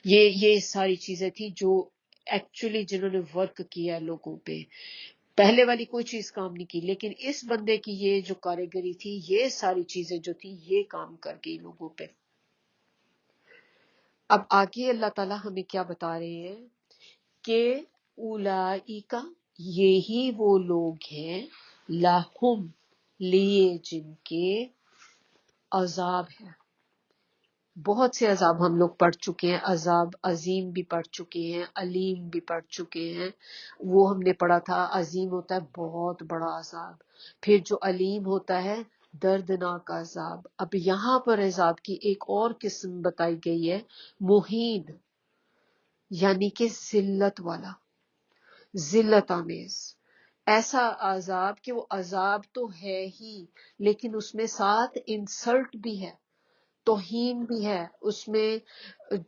یہ ساری چیزیں تھی جو ایکچولی جنہوں نے ورک کیا ہے لوگوں پہ. پہلے والی کوئی چیز کام نہیں کی، لیکن اس بندے کی یہ جو کاریگری تھی یہ ساری چیزیں جو تھی یہ کام کر گئی لوگوں پہ. اب آگے اللہ تعالیٰ ہمیں کیا بتا رہے ہیں کہ اولئیکا یہی وہ لوگ ہیں لہم لیے جن کے عذاب ہے. بہت سے عذاب ہم لوگ پڑھ چکے ہیں، عذاب عظیم بھی پڑھ چکے ہیں، علیم بھی پڑھ چکے ہیں. وہ ہم نے پڑھا تھا عظیم ہوتا ہے بہت بڑا عذاب، پھر جو علیم ہوتا ہے دردناک عذاب. اب یہاں پر عذاب کی ایک اور قسم بتائی گئی ہے مہین، یعنی کہ ذلت والا، ذلت آمیز. ایسا عذاب کہ وہ عذاب تو ہے ہی لیکن اس میں ساتھ انسلٹ بھی ہے، توہین بھی ہے اس میں.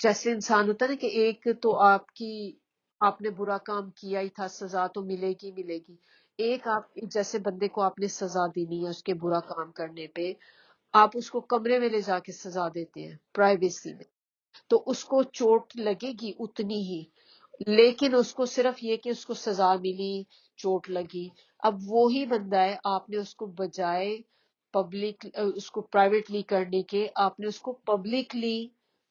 جیسے انسان ہوتا ہے نا کہ ایک تو آپ نے برا کام کیا ہی تھا سزا تو ملے گی ملے گی، ایک آپ جیسے بندے کو آپ نے سزا دینی ہے اس کے برا کام کرنے پہ، آپ اس کو کمرے میں لے جا کے سزا دیتے ہیں پرائیویسی میں، تو اس کو چوٹ لگے گی اتنی ہی، لیکن اس کو صرف یہ کہ اس کو سزا ملی، چوٹ لگی. اب وہی بندہ ہے آپ نے اس کو بجائے پبلک اس کو پرائیویٹلی کرنے کے آپ نے اس کو پبلکلی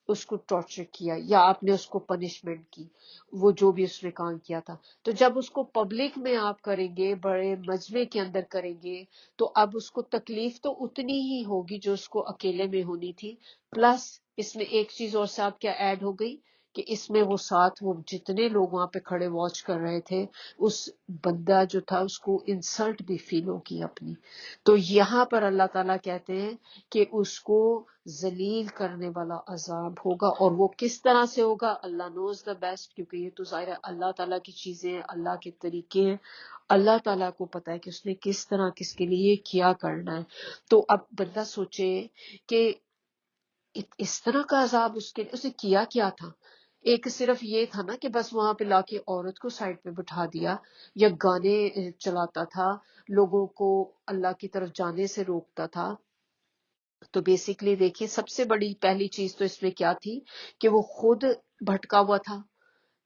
اس کو ٹارچر کیا یا آپ نے اس کو پنشمنٹ کی وہ جو بھی اس نے کام کیا تھا. تو جب اس کو پبلک میں آپ کریں گے بڑے مجمع کے اندر کریں گے تو اب اس کو تکلیف تو اتنی ہی ہوگی جو اس کو اکیلے میں ہونی تھی. پلس اس میں ایک چیز اور ساتھ کیا ایڈ ہو گئی کہ اس میں وہ ساتھ وہ جتنے لوگ وہاں پہ کھڑے واچ کر رہے تھے اس بندہ جو تھا اس کو انسلٹ بھی فیل ہوگی اپنی. تو یہاں پر اللہ تعالیٰ کہتے ہیں کہ اس کو ذلیل کرنے والا عذاب ہوگا. اور وہ کس طرح سے ہوگا اللہ نوز دا بیسٹ، کیونکہ یہ تو ظاہر ہے اللہ تعالیٰ کی چیزیں ہیں، اللہ کے طریقے ہیں، اللہ تعالیٰ کو پتا ہے کہ اس نے کس طرح کس کے لیے کیا کرنا ہے. تو اب بندہ سوچے کہ اس طرح کا عذاب اس نے کیا تھا. ایک صرف یہ تھا نا کہ بس وہاں پہ لا کے عورت کو سائڈ پہ بٹھا دیا یا گانے چلاتا تھا، لوگوں کو اللہ کی طرف جانے سے روکتا تھا. تو بیسیکلی دیکھیں سب سے بڑی پہلی چیز تو اس میں کیا تھی کہ وہ خود بھٹکا ہوا تھا،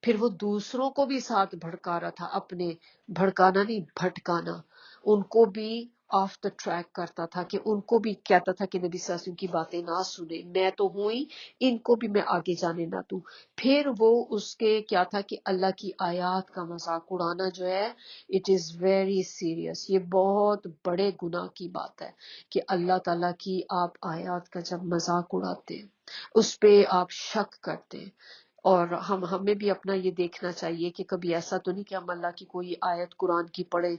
پھر وہ دوسروں کو بھی ساتھ بھڑکا رہا تھا، اپنے بھڑکانا نہیں بھٹکانا، ان کو بھی آف دا ٹریک کرتا تھا کہ ان کو بھی کہتا تھا کہ نبی صلی اللہ علیہ وسلم کی باتیں نہ سنیں، میں تو ہوں ہی، ان کو بھی میں آگے جانے نہ دوں۔ پھر وہ اس کے کیا تھا کہ اللہ کی آیات کا مذاق اڑانا جو ہے اٹ از ویری سیریس، یہ بہت بڑے گناہ کی بات ہے کہ اللہ تعالیٰ کی آپ آیات کا جب مذاق اڑاتے ہیں، اس پہ آپ شک کرتے ہیں۔ اور ہمیں بھی اپنا یہ دیکھنا چاہیے کہ کبھی ایسا تو نہیں کہ ہم اللہ کی کوئی آیت قرآن کی پڑھے،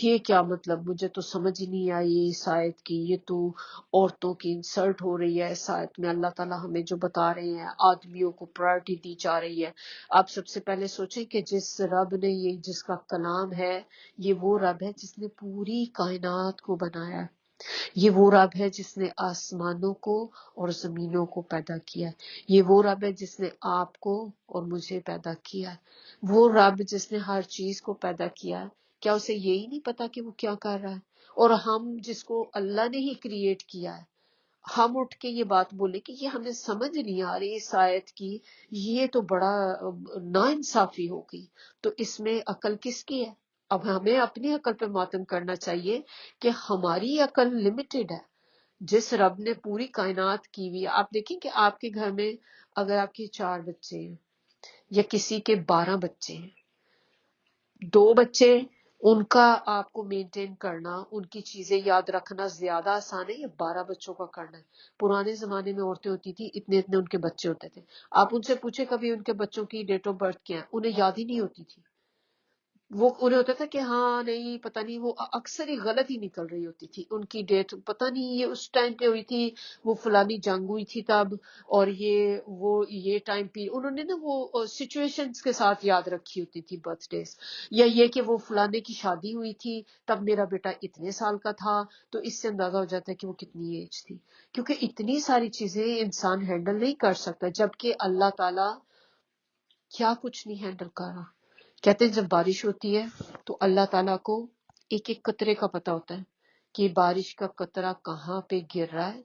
یہ کیا مطلب، مجھے تو سمجھ ہی نہیں آئی اس آیت کی، یہ تو عورتوں کی انسلٹ ہو رہی ہے اس آیت میں، اللہ تعالیٰ ہمیں جو بتا رہے ہیں آدمیوں کو پرائرٹی دی جا رہی ہے۔ آپ سب سے پہلے سوچیں کہ جس رب نے یہ جس کا کلام ہے، یہ وہ رب ہے جس نے پوری کائنات کو بنایا ہے، یہ وہ رب ہے جس نے آسمانوں کو اور زمینوں کو پیدا کیا ہے، یہ وہ رب ہے جس نے آپ کو اور مجھے پیدا کیا ہے، وہ رب جس نے ہر چیز کو پیدا کیا ہے۔ کیا اسے یہی نہیں پتا کہ وہ کیا کر رہا ہے؟ اور ہم جس کو اللہ نے ہی کریٹ کیا ہے، ہم اٹھ کے یہ بات بولے کہ یہ ہمیں سمجھ نہیں آ رہی اس آیت کی، یہ تو بڑا ناانصافی ہو گئی۔ تو اس میں عقل کس کی ہے؟ اب ہمیں اپنی عقل پہ ماتم کرنا چاہیے کہ ہماری عقل لمیٹڈ ہے۔ جس رب نے پوری کائنات کی ہوئی ہے، آپ دیکھیں کہ آپ کے گھر میں اگر آپ کے 4 بچے ہیں یا کسی کے 12 بچے ہیں، 2 بچے، ان کا آپ کو مینٹین کرنا، ان کی چیزیں یاد رکھنا زیادہ آسان ہے یا 12 بچوں کا کرنا ہے؟ پرانے زمانے میں عورتیں ہوتی تھی، اتنے اتنے ان کے بچے ہوتے تھے، آپ ان سے پوچھے کبھی ان کے بچوں کی ڈیٹ آف برتھ کیا ہے، انہیں یاد ہی نہیں ہوتی تھی۔ وہ انہیں ہوتا تھا کہ ہاں نہیں پتہ نہیں، وہ اکثر ہی غلط ہی نکل رہی ہوتی تھی ان کی ڈیٹ، پتہ نہیں یہ اس ٹائم پہ ہوئی تھی، وہ فلانی جنگ ہوئی تھی تب، اور یہ ٹائم پہ انہوں نے نا وہ سچویشنز کے ساتھ یاد رکھی ہوتی تھی برتھ ڈیز، یا یہ کہ وہ فلانے کی شادی ہوئی تھی تب میرا بیٹا اتنے سال کا تھا، تو اس سے اندازہ ہو جاتا ہے کہ وہ کتنی ایج تھی، کیونکہ اتنی ساری چیزیں انسان ہینڈل نہیں کر سکتا، جبکہ اللہ تعالیٰ کیا کچھ نہیں ہینڈل کر رہا۔ کہتے ہیں جب بارش ہوتی ہے تو اللہ تعالیٰ کو ایک ایک قطرے کا پتہ ہوتا ہے کہ بارش کا قطرہ کہاں پہ گر رہا ہے،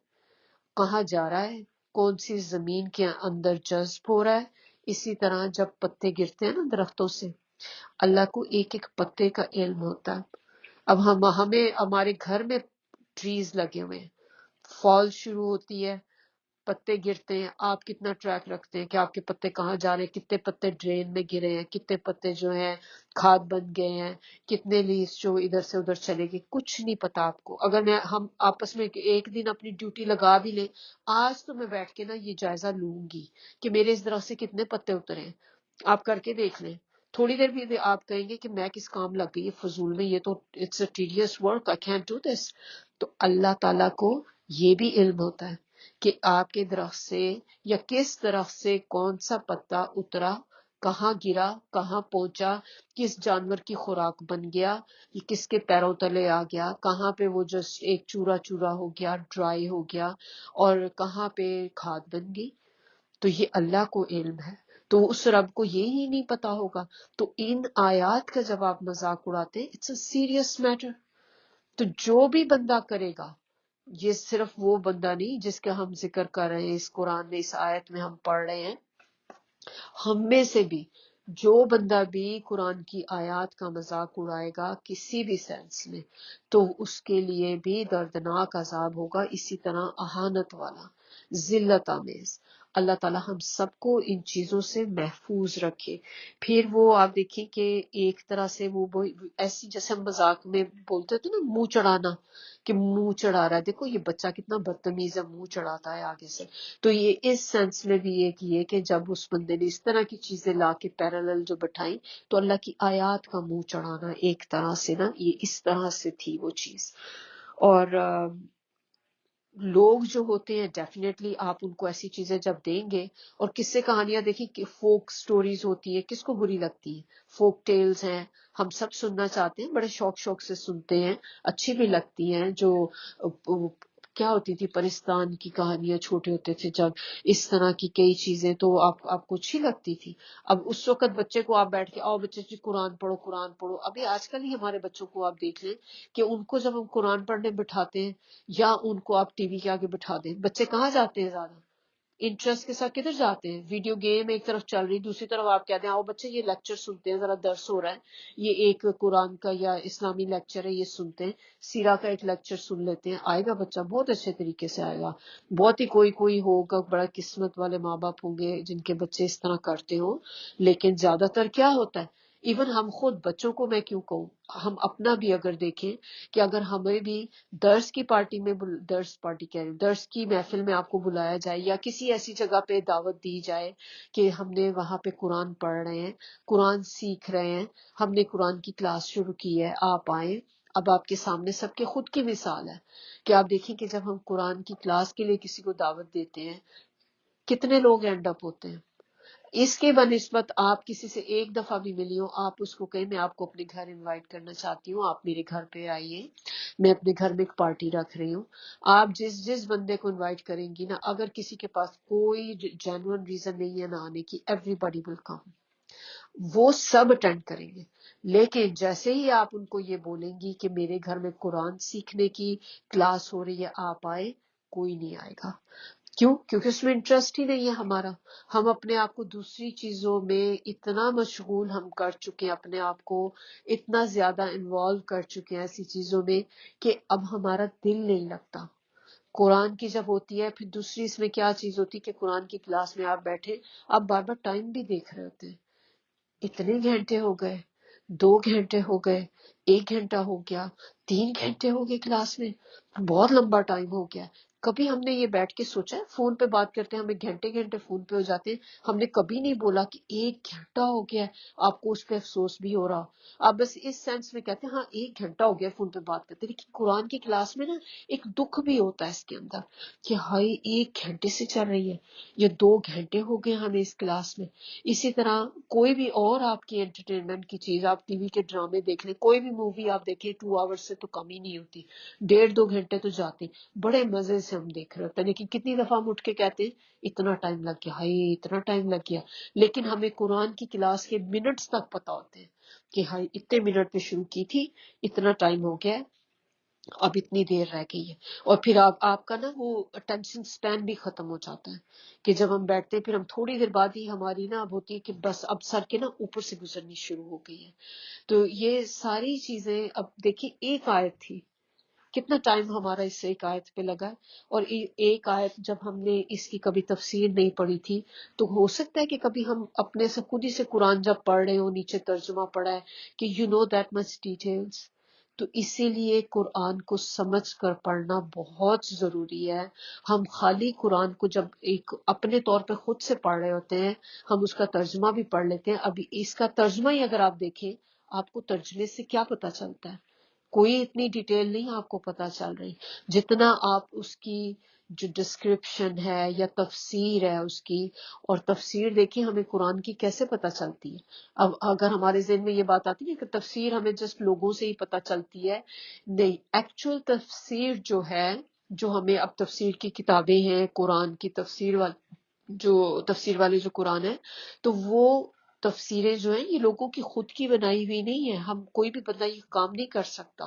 کہاں جا رہا ہے، کون سی زمین کے اندر جذب ہو رہا ہے۔ اسی طرح جب پتے گرتے ہیں نا درختوں سے، اللہ کو ایک ایک پتے کا علم ہوتا ہے۔ اب ہمیں ہمارے گھر میں ٹریز لگے ہوئے ہیں، فال شروع ہوتی ہے، پتے گرتے ہیں، آپ کتنا ٹریک رکھتے ہیں کہ آپ کے پتے کہاں جا رہے ہیں، کتنے پتے ڈرین میں گرے ہیں، کتنے پتے جو ہیں کھاد بن گئے ہیں، کتنے لیوز جو ادھر سے ادھر چلے گئے، کچھ نہیں پتا آپ کو۔ اگر ہم آپس میں ایک دن اپنی ڈیوٹی لگا بھی لیں، آج تو میں بیٹھ کے نا یہ جائزہ لوں گی کہ میرے اس درخت سے کتنے پتے اترے ہیں، آپ کر کے دیکھ لیں۔ تھوڑی دیر بھی آپ کہیں گے کہ میں کس کام لگ گئی فضول میں، یہ تو it's a tedious work, I can't do this. تو اللہ تعالیٰ کو یہ بھی علم ہوتا ہے کہ آپ کے درخت سے یا کس درخت سے کون سا پتا اترا، کہاں گرا، کہاں پہنچا، کس جانور کی خوراک بن گیا، یہ کس کے پیروں تلے آ گیا، کہاں پہ وہ جسٹ ایک چورا چورا ہو گیا، ڈرائی ہو گیا، اور کہاں پہ کھاد بن گئی۔ تو یہ اللہ کو علم ہے، تو اس رب کو یہی نہیں پتا ہوگا؟ تو ان آیات کا جب آپ مذاق اڑاتے ہیں، اٹس اے سیریس میٹر۔ تو جو بھی بندہ کرے گا، یہ صرف وہ بندہ نہیں جس کا ہم ذکر کر رہے ہیں اس قرآن میں، اس آیت میں ہم پڑھ رہے ہیں، ہم میں سے بھی جو بندہ بھی قرآن کی آیات کا مذاق اڑائے گا کسی بھی سینس میں، تو اس کے لیے بھی دردناک عذاب ہوگا، اسی طرح اہانت والا، ذلت آمیز۔ اللہ تعالی ہم سب کو ان چیزوں سے محفوظ رکھے۔ پھر وہ آپ دیکھیں کہ ایک طرح سے وہ ایسی جیسے ہم مذاق میں بولتے تھے نا منہ چڑھانا، کہ منہ چڑھا رہا ہے، دیکھو یہ بچہ کتنا بدتمیز ہے، منہ چڑھاتا ہے آگے سے۔ تو یہ اس سینس میں بھی ایک یہ کہ جب اس بندے نے اس طرح کی چیزیں لا کے پیرالل جو بٹھائیں، تو اللہ کی آیات کا منہ چڑھانا ایک طرح سے نا، یہ اس طرح سے تھی وہ چیز۔ اور لوگ جو ہوتے ہیں ڈیفینیٹلی آپ ان کو ایسی چیزیں جب دیں گے، اور قصے کہانیاں دیکھیں کہ فوک سٹوریز ہوتی ہیں، کس کو بری لگتی ہیں؟ فوک ٹیلز ہیں، ہم سب سننا چاہتے ہیں، بڑے شوق سے سنتے ہیں، اچھی بھی لگتی ہیں۔ جو کیا ہوتی تھی پرستان کی کہانیاں چھوٹے ہوتے تھے جب، اس طرح کی کئی چیزیں تو آپ کو اچھی لگتی تھی۔ اب اس وقت بچے کو آپ بیٹھ کے آؤ بچے جی قرآن پڑھو قرآن پڑھو، ابھی آج کل ہی ہمارے بچوں کو آپ دیکھ لیں کہ ان کو جب ہم قرآن پڑھنے بٹھاتے ہیں یا ان کو آپ ٹی وی کے آگے بٹھا دیں، بچے کہاں جاتے ہیں زیادہ؟ انٹرسٹ کے ساتھ کدھر جاتے ہیں؟ ویڈیو گیم ایک طرف چل رہی، دوسری طرف آپ کہتے ہیں آؤ بچے یہ لیکچر سنتے ہیں، ذرا درس ہو رہا ہے، یہ ایک قرآن کا یا اسلامی لیکچر ہے، یہ سنتے ہیں، سیرا کا ایک لیکچر سن لیتے ہیں، آئے گا بچہ بہت اچھے طریقے سے آئے گا۔ بہت ہی کوئی ہوگا بڑا قسمت والے ماں باپ ہوں گے جن کے بچے اس طرح کرتے ہوں، لیکن زیادہ تر کیا ہوتا ہے، ایون ہم خود بچوں کو میں کیوں کہوں، ہم اپنا بھی اگر دیکھیں کہ اگر ہمیں بھی درس کی پارٹی میں درس پارٹی کہہ رہی ہوں، درس کی محفل میں آپ کو بلایا جائے یا کسی ایسی جگہ پہ دعوت دی جائے کہ ہم نے وہاں پہ قرآن پڑھ رہے ہیں، قرآن سیکھ رہے ہیں، ہم نے قرآن کی کلاس شروع کی ہے، آپ آئیں۔ اب آپ کے سامنے سب کے خود کی مثال ہے کہ آپ دیکھیں کہ جب ہم قرآن کی کلاس کے لیے کسی کو دعوت دیتے ہیں کتنے لوگ اینڈ اپ ہوتے ہیں۔ اس کے بنسبت آپ کسی سے ایک دفعہ بھی ملی ہو، آپ اس کو کہیں میں آپ کو اپنے گھر انوائٹ کرنا چاہتی ہوں، آپ میرے گھر پہ آئیے، میں اپنے گھر میں ایک پارٹی رکھ رہی ہوں۔ آپ جس بندے کو انوائٹ کریں گی نا، اگر کسی کے پاس کوئی جینوئن ریزن نہیں ہے نہ آنے کی، ایوری بڈی ول کم، وہ سب اٹینڈ کریں گے۔ لیکن جیسے ہی آپ ان کو یہ بولیں گی کہ میرے گھر میں قرآن سیکھنے کی کلاس ہو رہی ہے، آپ آئے، کوئی نہیں آئے گا۔ کیوں؟ کیونکہ اس میں انٹرسٹ ہی نہیں ہے ہمارا۔ ہم اپنے آپ کو دوسری چیزوں میں اتنا مشغول ہم کر چکے ہیں، اپنے آپ کو اتنا زیادہ انوالو کر چکے ہیں ایسی چیزوں میں کہ اب ہمارا دل نہیں لگتا۔ قرآن کی جب ہوتی ہے، پھر دوسری اس میں کیا چیز ہوتی ہے کہ قرآن کی کلاس میں آپ بیٹھے، آپ بار بار ٹائم بھی دیکھ رہے ہوتے ہیں، اتنے گھنٹے ہو گئے، 2 گھنٹے ہو گئے، 1 گھنٹہ ہو گیا، 3 گھنٹے ہو گئے کلاس میں، بہت لمبا ٹائم ہو گیا۔ کبھی ہم نے یہ بیٹھ کے سوچا ہے، فون پہ بات کرتے ہیں ہمیں گھنٹے گھنٹے فون پہ ہو جاتے ہیں، ہم نے کبھی نہیں بولا کہ 1 گھنٹہ ہو گیا ہے، آپ کو اس پہ افسوس بھی ہو رہا، آپ بس اس سینس میں کہتے ہیں ہاں 1 گھنٹہ ہو گیا فون پہ بات کرتے، لیکن قرآن کی کلاس میں نا ایک دکھ بھی ہوتا ہے اس کے اندر کہ ہائی 1 گھنٹے سے چل رہی ہے، یا 2 گھنٹے ہو گئے ہمیں اس کلاس میں۔ اسی طرح کوئی بھی اور آپ کی انٹرٹینمنٹ کی چیز، آپ ٹی وی کے ڈرامے دیکھ لیں، کوئی بھی مووی آپ دیکھیں 2 آورس سے تو کم ہی نہیں ہوتی، 1.5 2 گھنٹے تو جاتے، بڑے مزے سے ہم دیکھ رہے ہوتے ہیں، لیکن کتنی دفعہ ہم اٹھ کے کہتے ہیں اتنا ٹائم لگ گیا، ہائی اتنا ٹائم لگ گیا، لیکن ہمیں قرآن کی کلاس کے منٹس تک پتا ہوتے ہیں کہ ہائی اتنے منٹ پہ شروع کی تھی، اتنا ٹائم ہو گیا ہے، اب اتنی دیر رہ گئی ہے۔ اور پھر آپ کا نا وہ اٹینشن سپین بھی ختم ہو جاتا ہے کہ جب ہم بیٹھتے ہیں پھر ہم تھوڑی دیر بعد ہی ہماری نا اب ہوتی ہے کہ بس اب سر کے نا اوپر سے گزرنی شروع ہو گئی ہے۔ تو یہ ساری چیزیں اب دیکھیں، ایک آیت تھی، کتنا ٹائم ہمارا اس سے ایک آیت پہ لگا ہے، اور ایک آیت جب ہم نے اس کی کبھی تفسیر نہیں پڑھی تھی تو ہو سکتا ہے کہ کبھی ہم اپنے سے خود ہی سے قرآن جب پڑھ رہے ہو نیچے ترجمہ پڑھا ہے کہ you know that much details, تو اسی لیے قرآن کو سمجھ کر پڑھنا بہت ضروری ہے۔ ہم خالی قرآن کو جب ایک اپنے طور پہ خود سے پڑھ رہے ہوتے ہیں، ہم اس کا ترجمہ بھی پڑھ لیتے ہیں، ابھی اس کا ترجمہ ہی اگر آپ دیکھیں، آپ کو ترجمے سے کیا پتہ چلتا ہے؟ کوئی اتنی ڈیٹیل نہیں آپ کو پتا چل رہی جتنا آپ اس کی جو ڈسکرپشن ہے یا تفسیر ہے اس کی، اور تفسیر دیکھیں ہمیں قرآن کی کیسے پتا چلتی ہے۔ اب اگر ہمارے ذہن میں یہ بات آتی ہے کہ تفسیر ہمیں جسٹ لوگوں سے ہی پتا چلتی ہے، نہیں، ایکچوئل تفسیر جو ہے، جو ہمیں اب تفسیر کی کتابیں ہیں قرآن کی تفسیر تفسیر والے جو قرآن ہے، تو وہ تفسیریں جو ہیں یہ لوگوں کی خود کی بنائی ہوئی نہیں ہے، ہم کوئی بھی بندہ یہ کام نہیں کر سکتا۔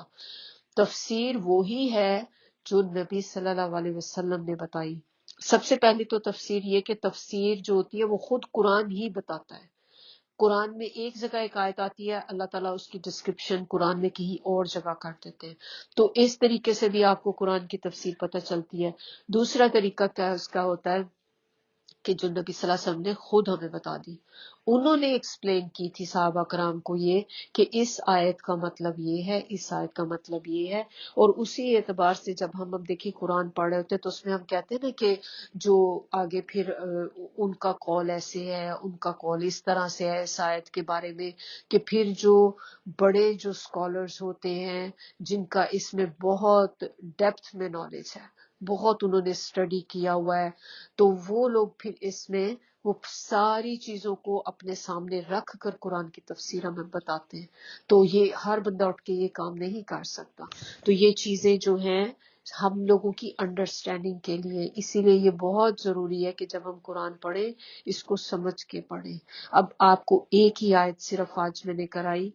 تفسیر وہی ہے جو نبی صلی اللہ علیہ وسلم نے بتائی۔ سب سے پہلے تو تفسیر یہ کہ تفسیر جو ہوتی ہے وہ خود قرآن ہی بتاتا ہے۔ قرآن میں ایک جگہ ایک آیت آتی ہے، اللہ تعالیٰ اس کی ڈسکرپشن قرآن میں کہیں اور جگہ کر دیتے ہیں، تو اس طریقے سے بھی آپ کو قرآن کی تفسیر پتہ چلتی ہے۔ دوسرا طریقہ کیا اس کا ہوتا ہے کہ جو نبی صلی اللہ علیہ وسلم نے خود ہمیں بتا دی، انہوں نے ایکسپلین کی تھی صحابہ کرام کو یہ کہ اس آیت کا مطلب یہ ہے، اس آیت کا مطلب یہ ہے، اور اسی اعتبار سے جب ہم اب دیکھیں قرآن پڑھ رہے ہوتے ہیں تو اس میں ہم کہتے ہیں نا کہ جو آگے پھر ان کا قول ایسے ہے، ان کا قول اس طرح سے ہے اس آیت کے بارے میں، کہ پھر جو بڑے جو اسکالرز ہوتے ہیں جن کا اس میں بہت ڈیپتھ میں نالج ہے، بہت انہوں نے اسٹڈی کیا ہوا ہے، تو وہ لوگ پھر اس میں وہ ساری چیزوں کو اپنے سامنے رکھ کر قرآن کی تفسیر ہمیں بتاتے ہیں۔ تو یہ ہر بندہ اٹھ کے یہ کام نہیں کر سکتا۔ تو یہ چیزیں جو ہیں ہم لوگوں کی انڈرسٹینڈنگ کے لیے. اسی لیے یہ بہت ضروری ہے کہ جب ہم قرآن پڑھیں اس کو سمجھ کے پڑھیں. اب آپ کو ایک ہی آیت صرف آج میں نے کرائی.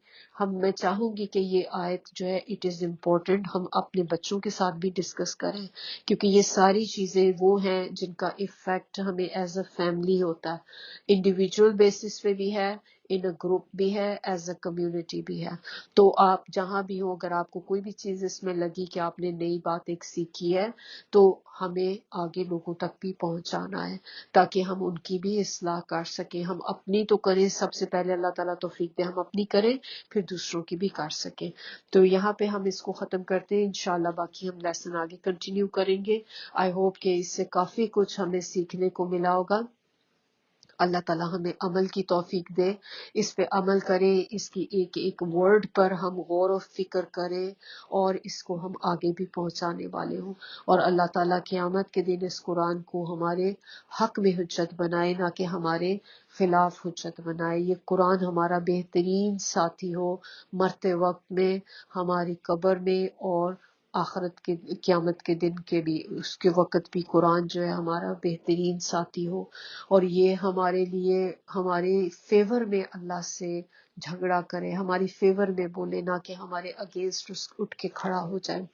میں چاہوں گی کہ یہ آیت جو ہے اٹ از امپورٹنٹ ہم اپنے بچوں کے ساتھ بھی ڈسکس کریں، کیونکہ یہ ساری چیزیں وہ ہیں جن کا ایفیکٹ ہمیں ایز اے فیملی ہوتا ہے، انڈیویجول بیسس پہ بھی ہے، ان اے گروپ بھی ہے، ایز اے کمیونٹی بھی ہے. تو آپ جہاں بھی ہو، اگر آپ کو کوئی بھی چیز اس میں لگی کہ آپ نے نئی بات ایک سیکھی ہے تو ہمیں آگے لوگوں تک بھی پہنچانا ہے تاکہ ہم ان کی بھی اصلاح کر سکیں. ہم اپنی تو کریں، سب سے پہلے اللہ تعالیٰ توفیق دے ہم اپنی کریں، پھر دوسروں کی بھی کر سکیں. تو یہاں پہ ہم اس کو ختم کرتے ہیں، انشاءاللہ باقی ہم لیسن آگے کنٹینیو کریں گے. آئی ہوپ کہ اس سے کافی کچھ ہمیں سیکھنے کو ملا ہوگا. اللہ تعالیٰ ہمیں عمل کی توفیق دے، اس پہ عمل کریں، اس کی ایک ایک ورڈ پر ہم غور و فکر کریں اور اس کو ہم آگے بھی پہنچانے والے ہوں. اور اللہ تعالیٰ قیامت کے دن اس قرآن کو ہمارے حق میں حجت بنائے، نہ کہ ہمارے خلاف حجت بنائے. یہ قرآن ہمارا بہترین ساتھی ہو مرتے وقت میں، ہماری قبر میں، اور آخرت کے قیامت کے دن کے بھی، اس کے وقت بھی قرآن جو ہے ہمارا بہترین ساتھی ہو، اور یہ ہمارے لیے ہمارے فیور میں اللہ سے جھگڑا کرے، ہماری فیور میں بولے، نہ کہ ہمارے اگینسٹ اٹھ کے کھڑا ہو جائے.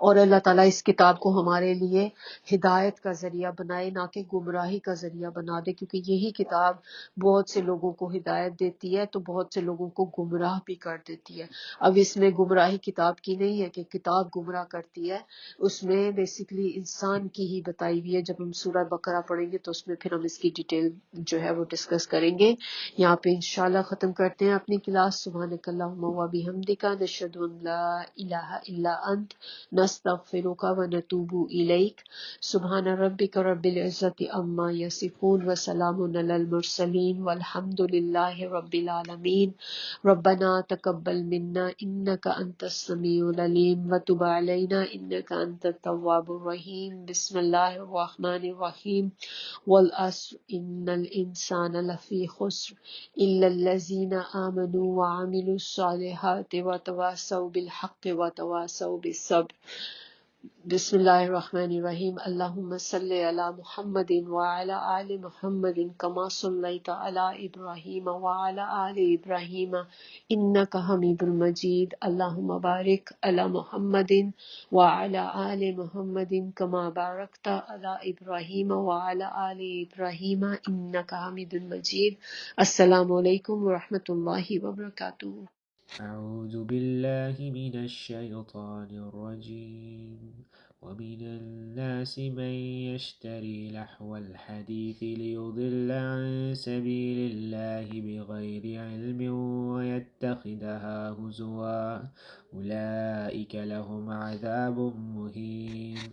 اور اللہ تعالیٰ اس کتاب کو ہمارے لیے ہدایت کا ذریعہ بنائے، نہ کہ گمراہی کا ذریعہ بنا دے، کیونکہ یہی کتاب بہت سے لوگوں کو ہدایت دیتی ہے تو بہت سے لوگوں کو گمراہ بھی کر دیتی ہے. اب اس میں گمراہی کتاب کی نہیں ہے کہ کتاب گمراہ کرتی ہے، اس میں بیسیکلی انسان کی ہی بتائی ہوئی ہے. جب ہم سورہ بقرہ پڑھیں گے تو اس میں پھر ہم اس کی ڈیٹیل جو ہے وہ ڈسکس کریں گے. یہاں پہ انشاءاللہ ختم کرتے ہیں اپنی کلاس. سبحانک اللہم و بحمدک، نشہد ان لا الہ الا انت، نستغفرک و نتوب الیک. سبحان ربک رب العزت عما یصفون وسلام علی المرسلین والحمد للہ رب العالمین. ربنا تقبل منا انک انت السمیع العلیم وتب علینا انک انت التواب الرحیم. بسم اللہ الرحمن الرحیم. والعصر ان الانسان لفی خسر الا الذین آمنوا وعملوا الصالحات وتواصوا بالحق وتواصوا بالصبر. بسم اللہ الرحمن الرحیم. اللہم صلی علی محمد وعلی آل محمد کما صلیت علی ابراہیم وعلی آل ابراہیم انک حمید المجید. اللہم بارک علی محمد وعلی آل محمد کما بارکت علی ابراہیم وعلی آل ابراہیم انک حمید المجید. السلام علیکم ورحمۃ اللہ وبرکاتہ. أعوذ بالله من الشيطان الرجيم. ومن الناس من يشتري لحو الحديث ليضل عن سبيل الله بغير علم ويتخذها هزوا أولئك لهم عذاب مهين.